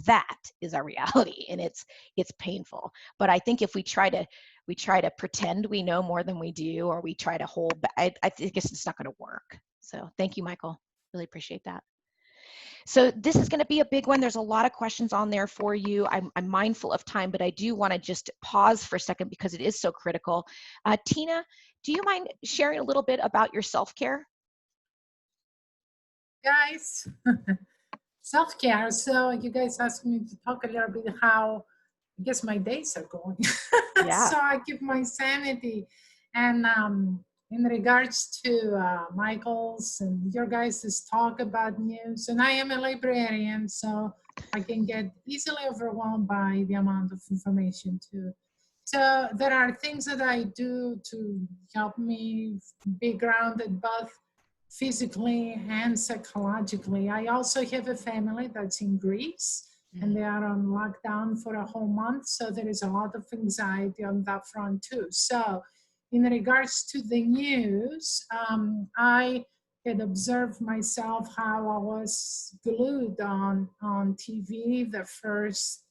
That is our reality, and it's painful. But I think if we try to pretend we know more than we do, or we try to hold back, I think it's not going to work. So thank you, Michael. Really appreciate that. So this is going to be a big one. There's a lot of questions on there for you. I'm mindful of time, but I do want to just pause for a second because it is so critical. Tina, do you mind sharing a little bit about your self-care? Guys, self-care. So you guys asked me to talk a little bit how I guess my days are going. Yeah. So I keep my sanity. And in regards to Michael's and your guys' talk about news, and I am a librarian, so I can get easily overwhelmed by the amount of information too. So there are things that I do to help me be grounded both physically and psychologically. I also have a family that's in Greece, and they are on lockdown for a whole month. So there is a lot of anxiety on that front too. So in regards to the news, I had observed myself how I was glued on TV the first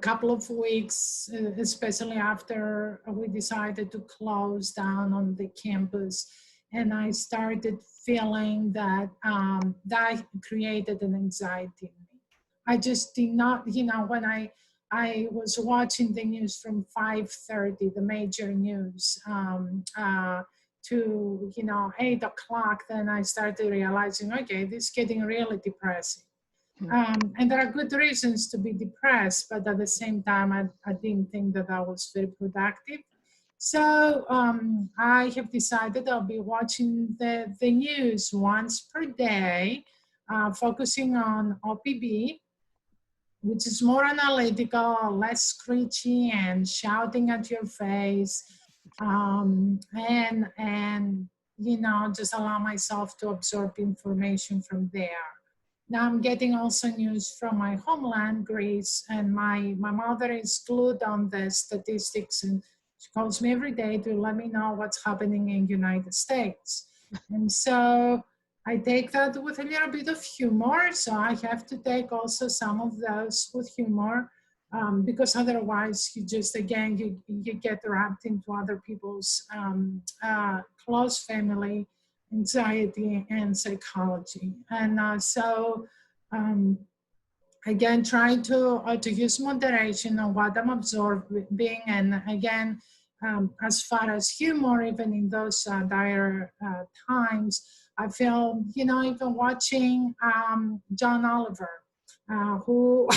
couple of weeks, especially after we decided to close down on the campus. And I started feeling that that created an anxiety in me. I just did not, when I was watching the news from 5:30, the major news, to 8 o'clock, then I started realizing, okay, this is getting really depressing. And there are good reasons to be depressed, but at the same time, I didn't think that I was very productive. So I have decided I'll be watching the news once per day, focusing on OPB, which is more analytical, less screechy and shouting at your face, and just allow myself to absorb information from there. Now I'm getting also news from my homeland, Greece, and my mother is glued on the statistics, and she calls me every day to let me know what's happening in the United States. And so I take that with a little bit of humor. So I have to take also some of those with humor, because otherwise you just, again, you get wrapped into other people's close family anxiety and psychology. And so again, trying to use moderation on what I'm absorbing, and again, as far as humor, even in those dire times, I feel, even watching John Oliver, who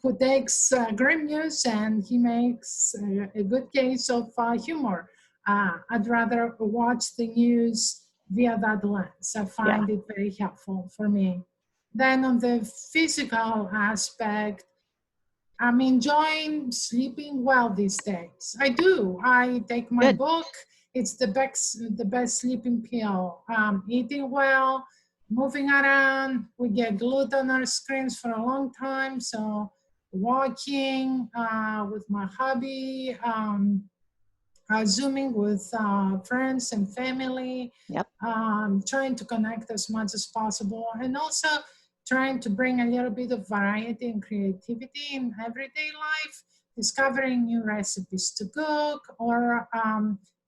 who takes grim news and he makes a good case of humor. I'd rather watch the news via that lens. I find it very helpful for me. Then on the physical aspect, I'm enjoying sleeping well these days. I do. I take my book. It's the best sleeping pill. Eating well, moving around. We get glued on our screens for a long time. So walking with my hubby, Zooming with friends and family, trying to connect as much as possible, and also trying to bring a little bit of variety and creativity in everyday life, discovering new recipes to cook, or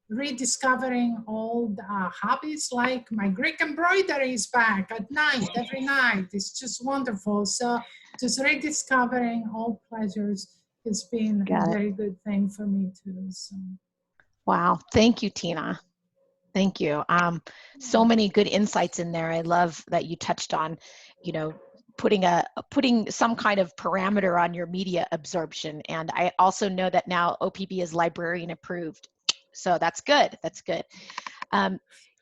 rediscovering old hobbies, like my Greek embroidery is back at night, every night. It's just wonderful. So just rediscovering old pleasures has been a very good thing for me too. So. Wow. Thank you, Tina. Thank you. So many good insights in there. I love that you touched on, putting some kind of parameter on your media absorption. And I also know that now OPB is librarian approved. So that's good. That's good.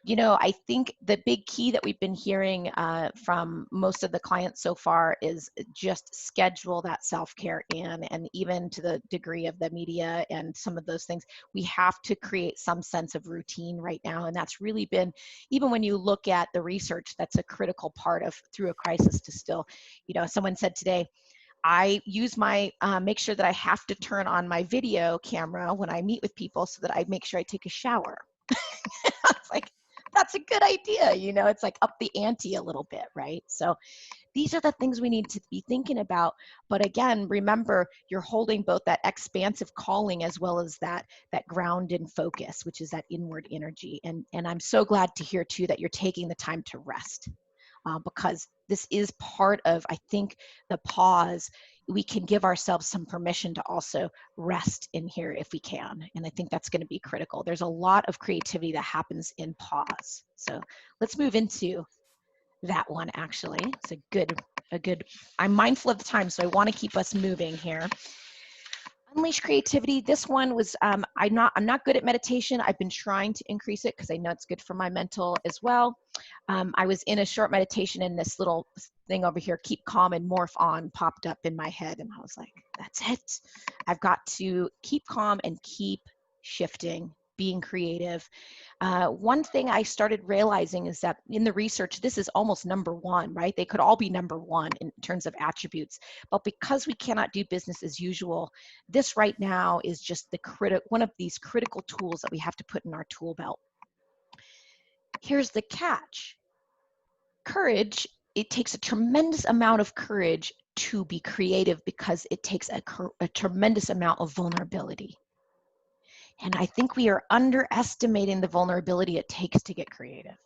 you know, I think the big key that we've been hearing from most of the clients so far is just schedule that self-care in, and even to the degree of the media and some of those things, we have to create some sense of routine right now. And that's really been, even when you look at the research, that's a critical part of through a crisis to still, you know, someone said today, I use my, make sure that I have to turn on my video camera when I meet with people so that I make sure I take a shower. It's like, that's a good idea. You know, it's like up the ante a little bit, right? So these are the things we need to be thinking about. But again, remember, you're holding both that expansive calling as well as that ground and focus, which is that inward energy. And I'm so glad to hear too that you're taking the time to rest. Because this is part of, I think, the pause. We can give ourselves some permission to also rest in here if we can. And I think that's going to be critical. There's a lot of creativity that happens in pause. So let's move into that one, actually. It's a good, I'm mindful of the time, so I want to keep us moving here. Unleash creativity. This one was, I'm not good at meditation. I've been trying to increase it because I know it's good for my mental as well. I was in a short meditation and this little thing over here, keep calm and morph on, popped up in my head. And I was like, that's it. I've got to keep calm and keep shifting, being creative. One thing I started realizing is that in the research, this is almost number one, right? They could all be number one in terms of attributes, but because we cannot do business as usual, this right now is just one of these critical tools that we have to put in our tool belt. Here's the catch. Courage, it takes a tremendous amount of courage to be creative because it takes a tremendous amount of vulnerability. And I think we are underestimating the vulnerability it takes to get creative.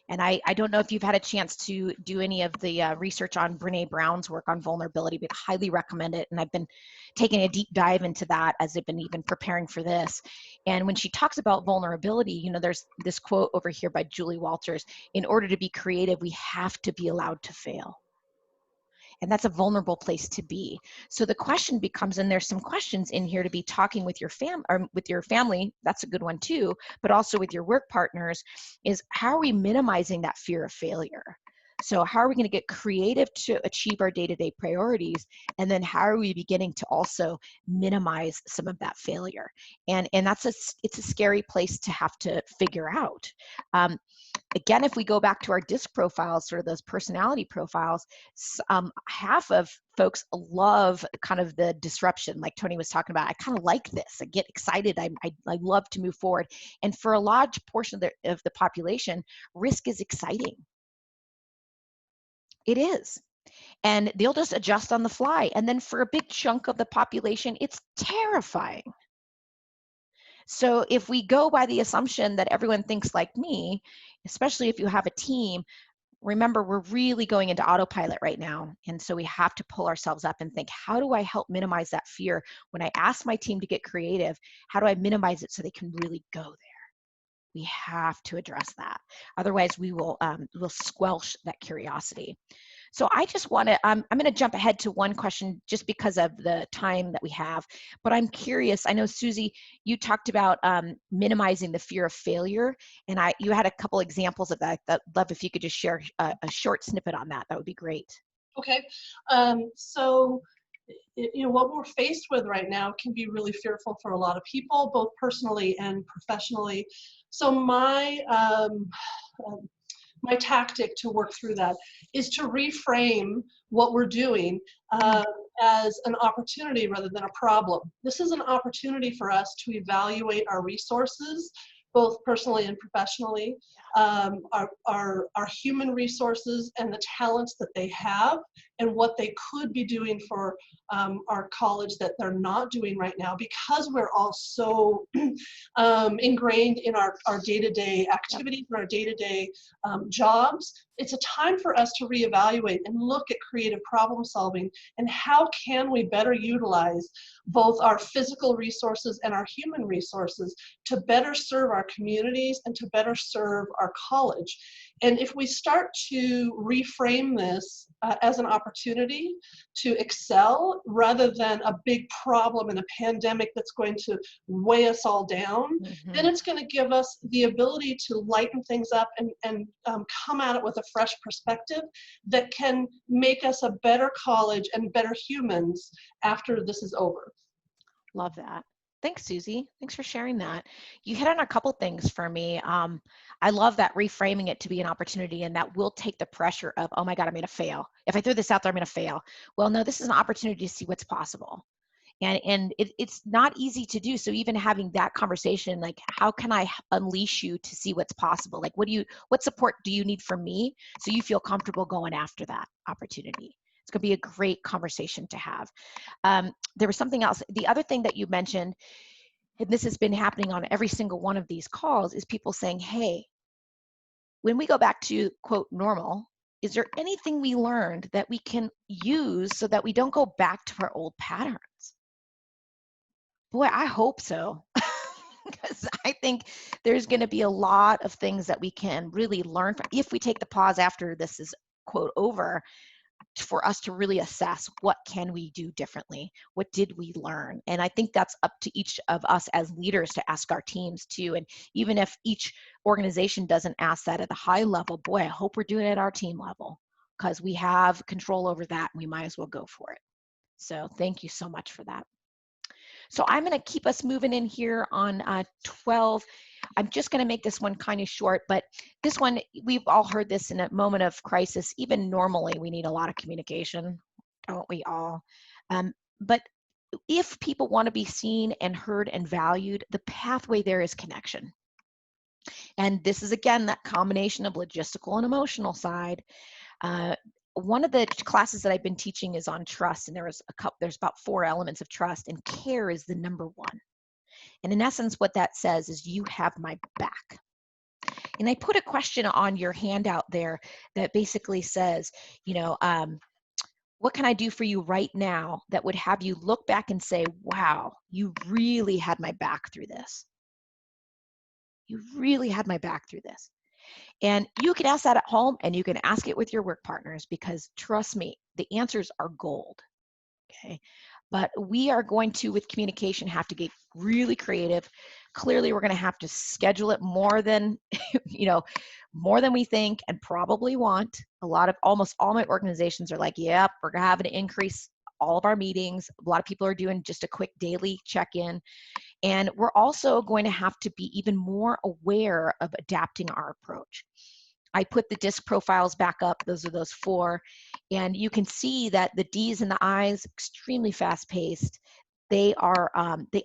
And I don't know if you've had a chance to do any of the research on Brene Brown's work on vulnerability, but I highly recommend it. And I've been taking a deep dive into that as I've been even preparing for this. And when she talks about vulnerability, you know, there's this quote over here by Julie Walters, in order to be creative, we have to be allowed to fail. And that's a vulnerable place to be. So the question becomes, and there's some questions in here to be talking with your family, that's a good one too, but also with your work partners, is how are we minimizing that fear of failure? So how are we going to get creative to achieve our day-to-day priorities? And then how are we beginning to also minimize some of that failure? And it's a scary place to have to figure out. Again, if we go back to our DISC profiles, sort of those personality profiles, half of folks love kind of the disruption, like Tony was talking about. I kind of like this. I get excited. I love to move forward. And for a large portion of the population, risk is exciting. It is. And they'll just adjust on the fly. And then for a big chunk of the population, it's terrifying. So if we go by the assumption that everyone thinks like me, especially if you have a team, remember, we're really going into autopilot right now. And so we have to pull ourselves up and think, how do I help minimize that fear? When I ask my team to get creative, how do I minimize it so they can really go there? We have to address that. Otherwise, we'll squelch that curiosity. So I just want to, I'm going to jump ahead to one question just because of the time that we have, but I'm curious. I know, Susie, you talked about minimizing the fear of failure, and you had a couple examples of that. I'd love if you could just share a short snippet on that. That would be great. Okay. So, you know, what we're faced with right now can be really fearful for a lot of people, both personally and professionally. So my tactic to work through that is to reframe what we're doing as an opportunity rather than a problem. This is an opportunity for us to evaluate our resources, both personally and professionally, our human resources and the talents that they have and what they could be doing for our college that they're not doing right now, because we're all so ingrained in our day-to-day activities and our day-to-day jobs. It's a time for us to reevaluate and look at creative problem solving and how can we better utilize both our physical resources and our human resources to better serve our communities and to better serve our college. And if we start to reframe this as an opportunity to excel rather than a big problem in a pandemic that's going to weigh us all down, then it's going to give us the ability to lighten things up and come at it with a fresh perspective that can make us a better college and better humans after this is over. Love that. Thanks, Susie. Thanks for sharing that. You hit on a couple things for me. I love that reframing it to be an opportunity, and that will take the pressure of, oh my God, I'm going to fail. If I throw this out there, I'm going to fail. Well, no, this is an opportunity to see what's possible. And it's not easy to do. So even having that conversation, like, how can I unleash you to see what's possible? Like, what support do you need from me so you feel comfortable going after that opportunity? It's going to be a great conversation to have. There was something else. The other thing that you mentioned, and this has been happening on every single one of these calls, is people saying, hey, when we go back to, quote, normal, is there anything we learned that we can use so that we don't go back to our old patterns? Boy, I hope so. Because I think there's going to be a lot of things that we can really learn from if we take the pause after this is, quote, over, for us to really assess what can we do differently, what did we learn. And I think that's up to each of us as leaders to ask our teams too. And even if each organization doesn't ask that at the high level, boy, I hope we're doing it at our team level, because we have control over that and we might as well go for it. So thank you so much for that. So I'm going to keep us moving in here on 12. I'm just going to make this one kind of short, but this one, we've all heard this in a moment of crisis. Even normally, we need a lot of communication, don't we all? But if people want to be seen and heard and valued, the pathway there is connection. And this is, again, that combination of logistical and emotional side. One of the classes that I've been teaching is on trust, and there's about 4 elements of trust, and care is the number 1. And in essence, what that says is, you have my back. And I put a question on your handout there that basically says, what can I do for you right now that would have you look back and say, wow, you really had my back through this. You really had my back through this. And you can ask that at home, and you can ask it with your work partners, because trust me, the answers are gold, okay? But we are going to, with communication, have to get really creative. Clearly, we're going to have to schedule it more than, more than we think and probably want. Almost all my organizations are like, yep, we're going to have to increase all of our meetings. A lot of people are doing just a quick daily check-in. And we're also going to have to be even more aware of adapting our approach. I put the DISC profiles back up. Those are those 4. And you can see that the D's and the I's, extremely fast-paced. They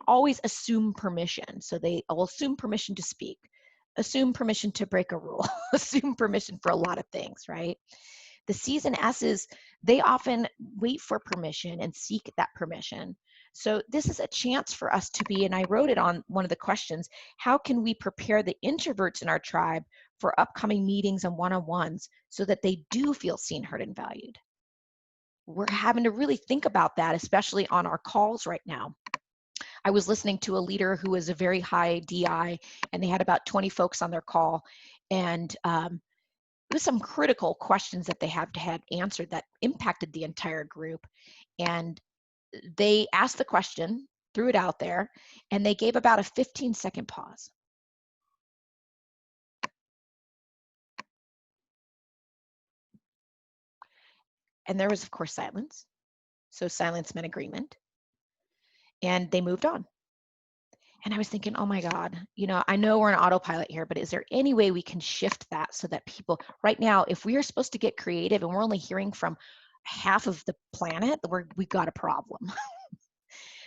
always assume permission. So they will assume permission to speak, assume permission to break a rule, assume permission for a lot of things, right? The C's and S's, they often wait for permission and seek that permission. So this is a chance for us to be, and I wrote it on one of the questions, how can we prepare the introverts in our tribe for upcoming meetings and one-on-ones so that they do feel seen, heard, and valued? We're having to really think about that, especially on our calls right now. I was listening to a leader who was a very high DI, and they had about 20 folks on their call, and it was some critical questions that they have had answered that impacted the entire group. And they asked the question, threw it out there, and they gave about a 15-second pause. And there was, of course, silence. So silence meant agreement. And they moved on. And I was thinking, oh my God, I know we're on autopilot here, but is there any way we can shift that so that people, right now, if we are supposed to get creative and we're only hearing from half of the planet, we've got a problem.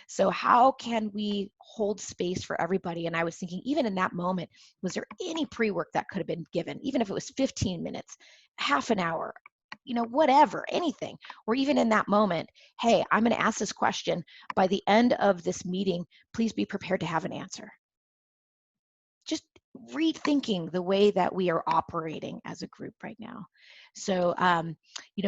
So how can we hold space for everybody? And I was thinking, even in that moment, was there any pre-work that could have been given, even if it was 15 minutes, half an hour, whatever, anything, or even in that moment, hey, I'm going to ask this question. By the end of this meeting, please be prepared to have an answer. Just rethinking the way that we are operating as a group right now. So,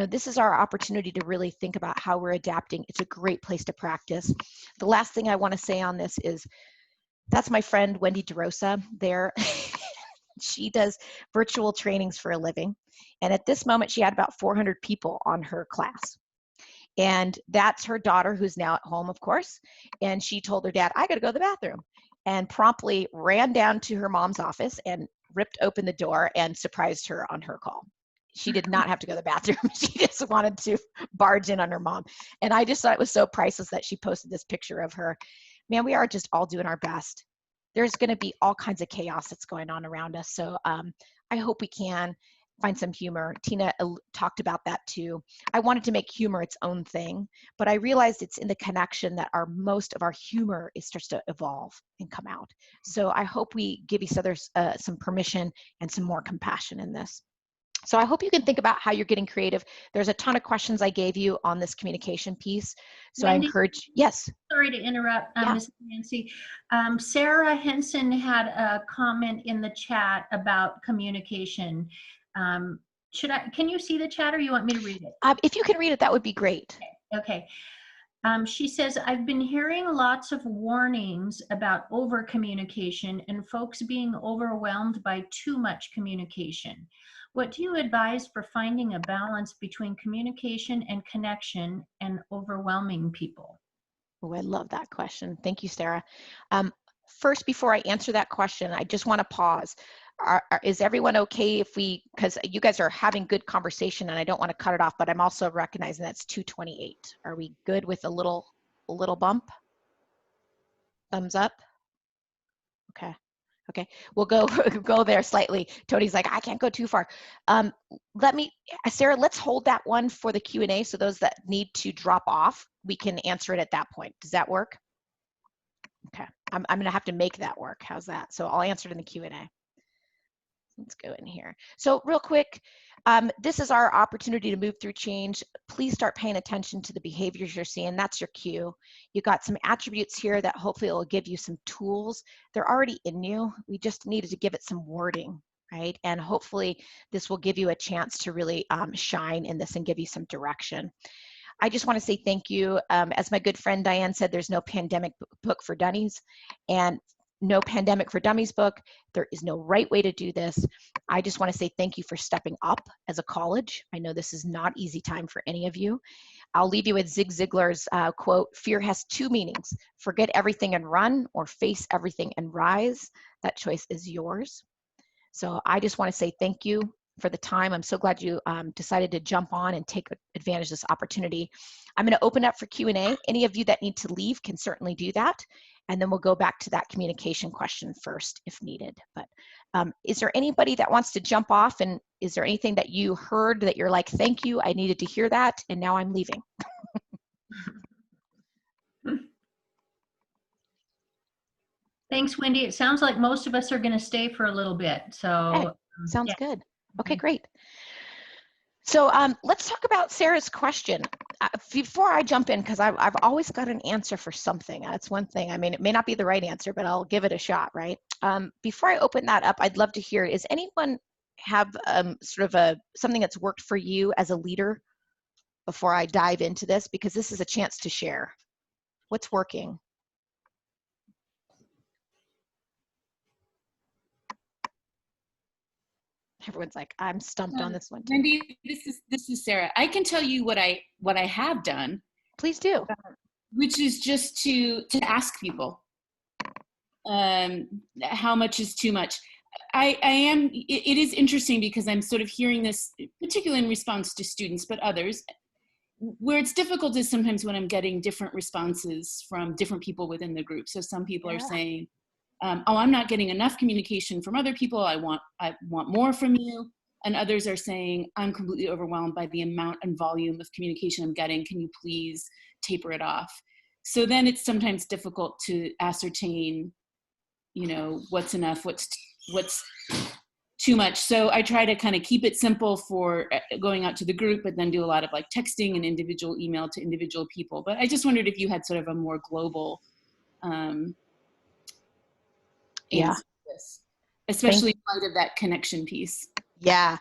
this is our opportunity to really think about how we're adapting. It's a great place to practice. The last thing I want to say on this is That's my friend Wendy DeRosa there. She does virtual trainings for a living. And at this moment, she had about 400 people on her class. And that's her daughter, who's now at home, of course. And she told her dad, I got to go to the bathroom, and promptly ran down to her mom's office and ripped open the door and surprised her on her call. She did not have to go to the bathroom. She just wanted to barge in on her mom. And I just thought it was so priceless that she posted this picture of her. Man, we are just all doing our best. There's going to be all kinds of chaos that's going on around us. So I hope we can find some humor. Tina talked about that too. I wanted to make humor its own thing, but I realized it's in the connection that most of our humor starts to evolve and come out. So I hope we give each other some permission and some more compassion in this. So I hope you can think about how you're getting creative. There's a ton of questions I gave you on this communication piece. So Wendy, I encourage, yes. Sorry to interrupt, Yeah. Ms. Nancy. Sarah Henson had a comment in the chat about communication. Can you see the chat, or you want me to read it? If you can read it, that would be great. Okay. She says, I've been hearing lots of warnings about over communication and folks being overwhelmed by too much communication. What do you advise for finding a balance between communication and connection and overwhelming people? Oh, I love that question. Thank you, Sarah. First, before I answer that question, I just want to pause. Is everyone okay if because you guys are having good conversation and I don't want to cut it off, but I'm also recognizing that's 2:28. Are we good with a little bump? Thumbs up? Okay. Okay, we'll go there slightly. Tony's like, I can't go too far. Sarah, let's hold that one for the Q&A, so those that need to drop off, we can answer it at that point. Does that work? Okay, I'm gonna have to make that work. How's that? So I'll answer it in the Q&A. Let's go in here. So real quick, this is our opportunity to move through change. Please start paying attention to the behaviors you're seeing. That's your cue. You got some attributes here that hopefully will give you some tools. They're already in you. We just needed to give it some wording, right? And hopefully this will give you a chance to really shine in this and give you some direction. I just want to say thank you. As my good friend Diane said, there's no pandemic book for dummies, and no Pandemic for Dummies book. There is no right way to do this. I just want to say thank you for stepping up as a college. I know this is not easy time for any of you. I'll leave you with Zig Ziglar's quote, fear has two meanings: forget everything and run, or face everything and rise. That choice is yours. So I just want to say thank you for the time. I'm so glad you decided to jump on and take advantage of this opportunity. I'm going to open up for Q&A. Any of you that need to leave can certainly do that. And then we'll go back to that communication question first if needed. But is there anybody that wants to jump off? And is there anything that you heard that you're like, thank you, I needed to hear that, and now I'm leaving? Thanks, Wendy. It sounds like most of us are going to stay for a little bit. So Okay. Sounds yeah. good. Okay, great. So let's talk about Sarah's question. Before I jump in, because I've always got an answer for something. That's one thing. I mean, it may not be the right answer, but I'll give it a shot, right? Before I open that up, I'd love to hear, is anyone have sort of something that's worked for you as a leader before I dive into this? Because this is a chance to share. What's working? Everyone's like, I'm stumped on this one too. Wendy, this is Sarah. I can tell you what I have done. Please do. Which is just to ask people how much is too much. It is interesting because I'm sort of hearing this, particularly in response to students, but others, where it's difficult is sometimes when I'm getting different responses from different people within the group. So some people are saying, oh, I'm not getting enough communication from other people. I want more from you. And others are saying, I'm completely overwhelmed by the amount and volume of communication I'm getting. Can you please taper it off? So then it's sometimes difficult to ascertain, you know, what's enough, what's too much. So I try to kind of keep it simple for going out to the group, but then do a lot of like texting and individual email to individual people. But I just wondered if you had sort of a more global yeah. answer to this, especially in light of that connection piece. Yeah.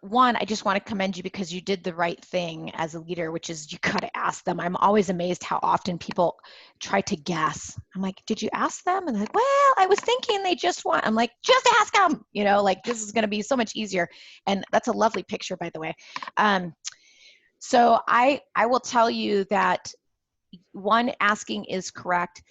One, I just want to commend you because you did the right thing as a leader, which is you got to ask them. I'm always amazed how often people try to guess. I'm like, did you ask them? And they're like, well, I was thinking they just want. I'm like, just ask them. You know, like this is going to be so much easier. And that's a lovely picture, by the way. So I will tell you that one, asking is correct.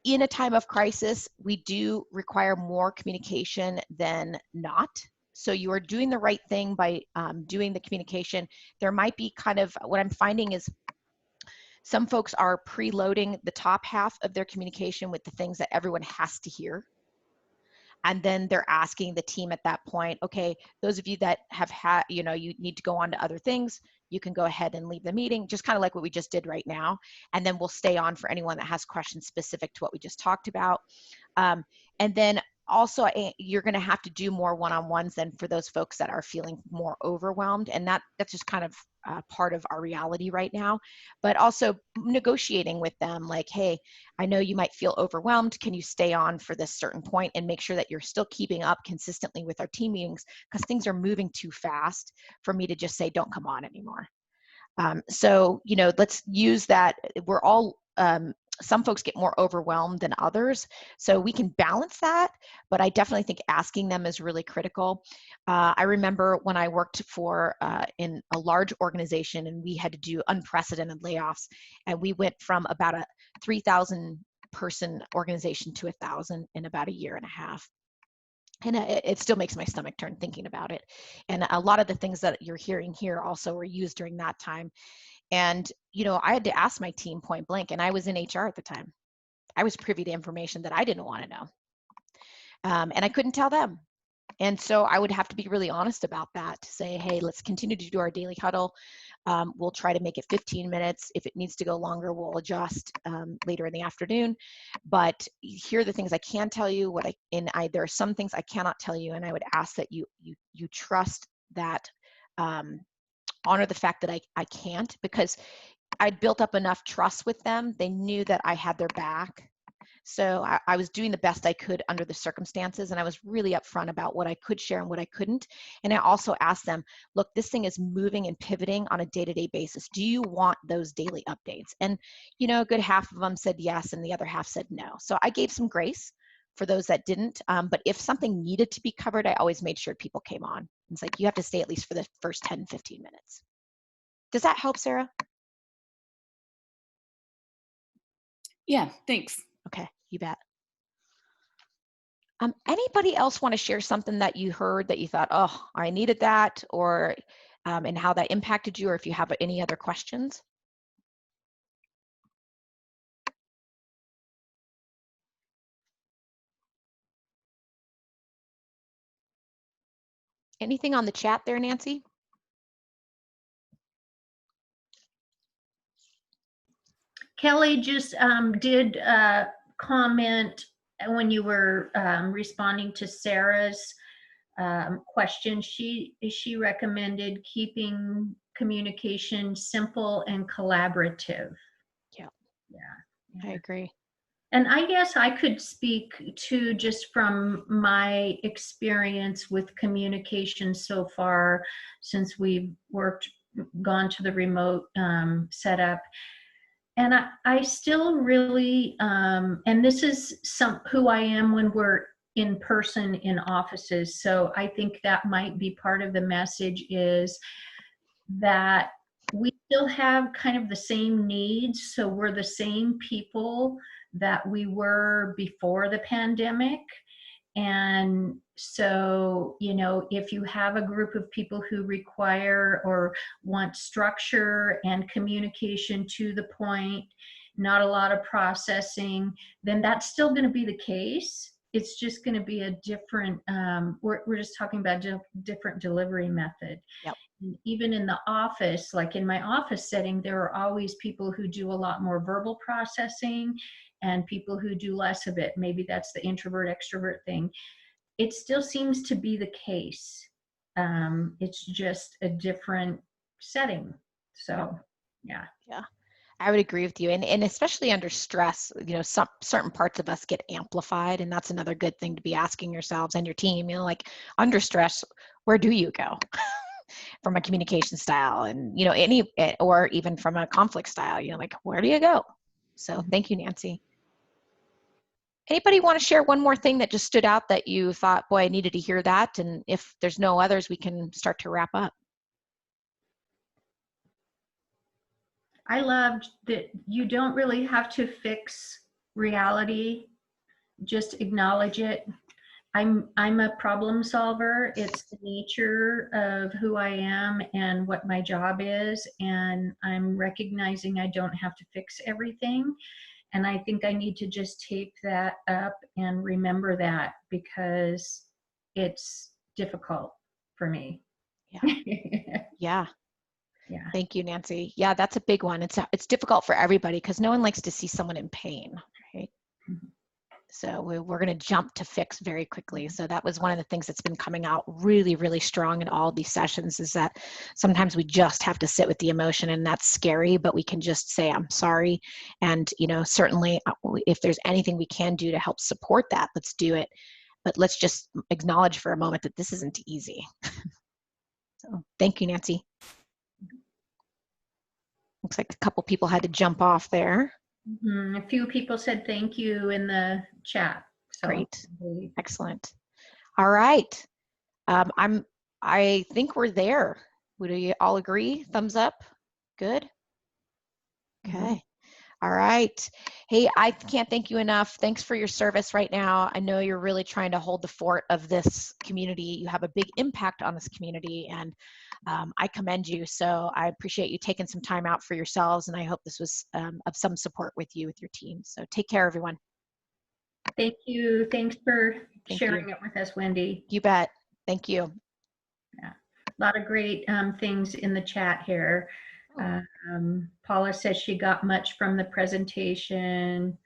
In a time of crisis, we do require more communication than not. So you are doing the right thing by doing the communication. There might be kind of, what I'm finding is some folks are preloading the top half of their communication with the things that everyone has to hear. And then they're asking the team at that point, okay, those of you that have had, you know, you need to go on to other things, you can go ahead and leave the meeting, just kind of like what we just did right now. And then we'll stay on for anyone that has questions specific to what we just talked about. And then also, you're going to have to do more one-on-ones than for those folks that are feeling more overwhelmed. And that's just kind of part of our reality right now. But also negotiating with them like, hey, I know you might feel overwhelmed. Can you stay on for this certain point and make sure that you're still keeping up consistently with our team meetings, because things are moving too fast for me to just say, don't come on anymore. So, you know, let's use that. We're all, some folks get more overwhelmed than others. So we can balance that, but I definitely think asking them is really critical. I remember when I worked for in a large organization and we had to do unprecedented layoffs, and we went from about a 3,000 person organization to 1,000 in about a year and a half. And it still makes my stomach turn thinking about it. And a lot of the things that you're hearing here also were used during that time. And, you know, I had to ask my team point blank, and I was in HR at the time. I was privy to information that I didn't want to know. And I couldn't tell them. And so I would have to be really honest about that, to say, hey, let's continue to do our daily huddle. We'll try to make it 15 minutes. If it needs to go longer, we'll adjust later in the afternoon. But here are the things I can tell you. There are some things I cannot tell you, and I would ask that you trust that, honor the fact that I can't, because I'd built up enough trust with them. They knew that I had their back. So I was doing the best I could under the circumstances, and I was really upfront about what I could share and what I couldn't. And I also asked them, look, this thing is moving and pivoting on a day-to-day basis. Do you want those daily updates? And, you know, a good half of them said yes, and the other half said no. So I gave some grace for those that didn't. But if something needed to be covered, I always made sure people came on. It's like, you have to stay at least for the first 10, 15 minutes. Does that help, Sarah? Yeah, thanks. Okay, you bet. Anybody else want to share something that you heard that you thought, oh, I needed that, or and how that impacted you, or if you have any other questions? Anything on the chat there, Nancy? Kelly just did comment when you were responding to Sarah's question. She recommended keeping communication simple and collaborative. Yeah, I agree. And I guess I could speak to, just from my experience with communication so far since we've gone to the remote setup. And I still really, and this is who I am when we're in person in offices. So I think that might be part of the message, is that we still have kind of the same needs. So we're the same people that we were before the pandemic. And so, you know, if you have a group of people who require or want structure and communication to the point, not a lot of processing, then that's still going to be the case. It's just going to be a different, we're just talking about different delivery method. Yep. Even in the office, like in my office setting, there are always people who do a lot more verbal processing and people who do less of it. Maybe that's the introvert extrovert thing. It still seems to be the case. It's just a different setting. So, yeah. Yeah, I would agree with you. And especially under stress, you know, some certain parts of us get amplified, and that's another good thing to be asking yourselves and your team, you know, like under stress, where do you go from a communication style, and you know, any, or even from a conflict style, you know, like where do you go? So thank you, Nancy. Anybody want to share one more thing that just stood out that you thought, boy, I needed to hear that? And if there's no others, we can start to wrap up. I loved that you don't really have to fix reality, just acknowledge it. I'm a problem solver. It's the nature of who I am and what my job is, and I'm recognizing I don't have to fix everything. And I think I need to just tape that up and remember that, because it's difficult for me. Yeah. Yeah. Yeah. Thank you, Nancy. Yeah, that's a big one. It's difficult for everybody because no one likes to see someone in pain, right? Mm-hmm. So we're going to jump to fix very quickly. So that was one of the things that's been coming out really, really strong in all these sessions, is that sometimes we just have to sit with the emotion, and that's scary, but we can just say, I'm sorry. And, you know, certainly if there's anything we can do to help support that, let's do it. But let's just acknowledge for a moment that this isn't easy. So thank you, Nancy. Looks like a couple people had to jump off there. Mm-hmm. A few people said thank you in the chat. So. Great. Excellent. All right. I think we're there. Would you all agree? Thumbs up? Good? Okay. Mm-hmm. All right. Hey, I can't thank you enough. Thanks for your service right now. I know you're really trying to hold the fort of this community. You have a big impact on this community, and I commend you. So I appreciate you taking some time out for yourselves, and I hope this was of some support with you, with your team. So take care, everyone. Thank you. Thanks for Thank sharing you. it with us, Wendy. You bet. Thank you. Yeah. A lot of great things in the chat here. Paula says she got much from the presentation.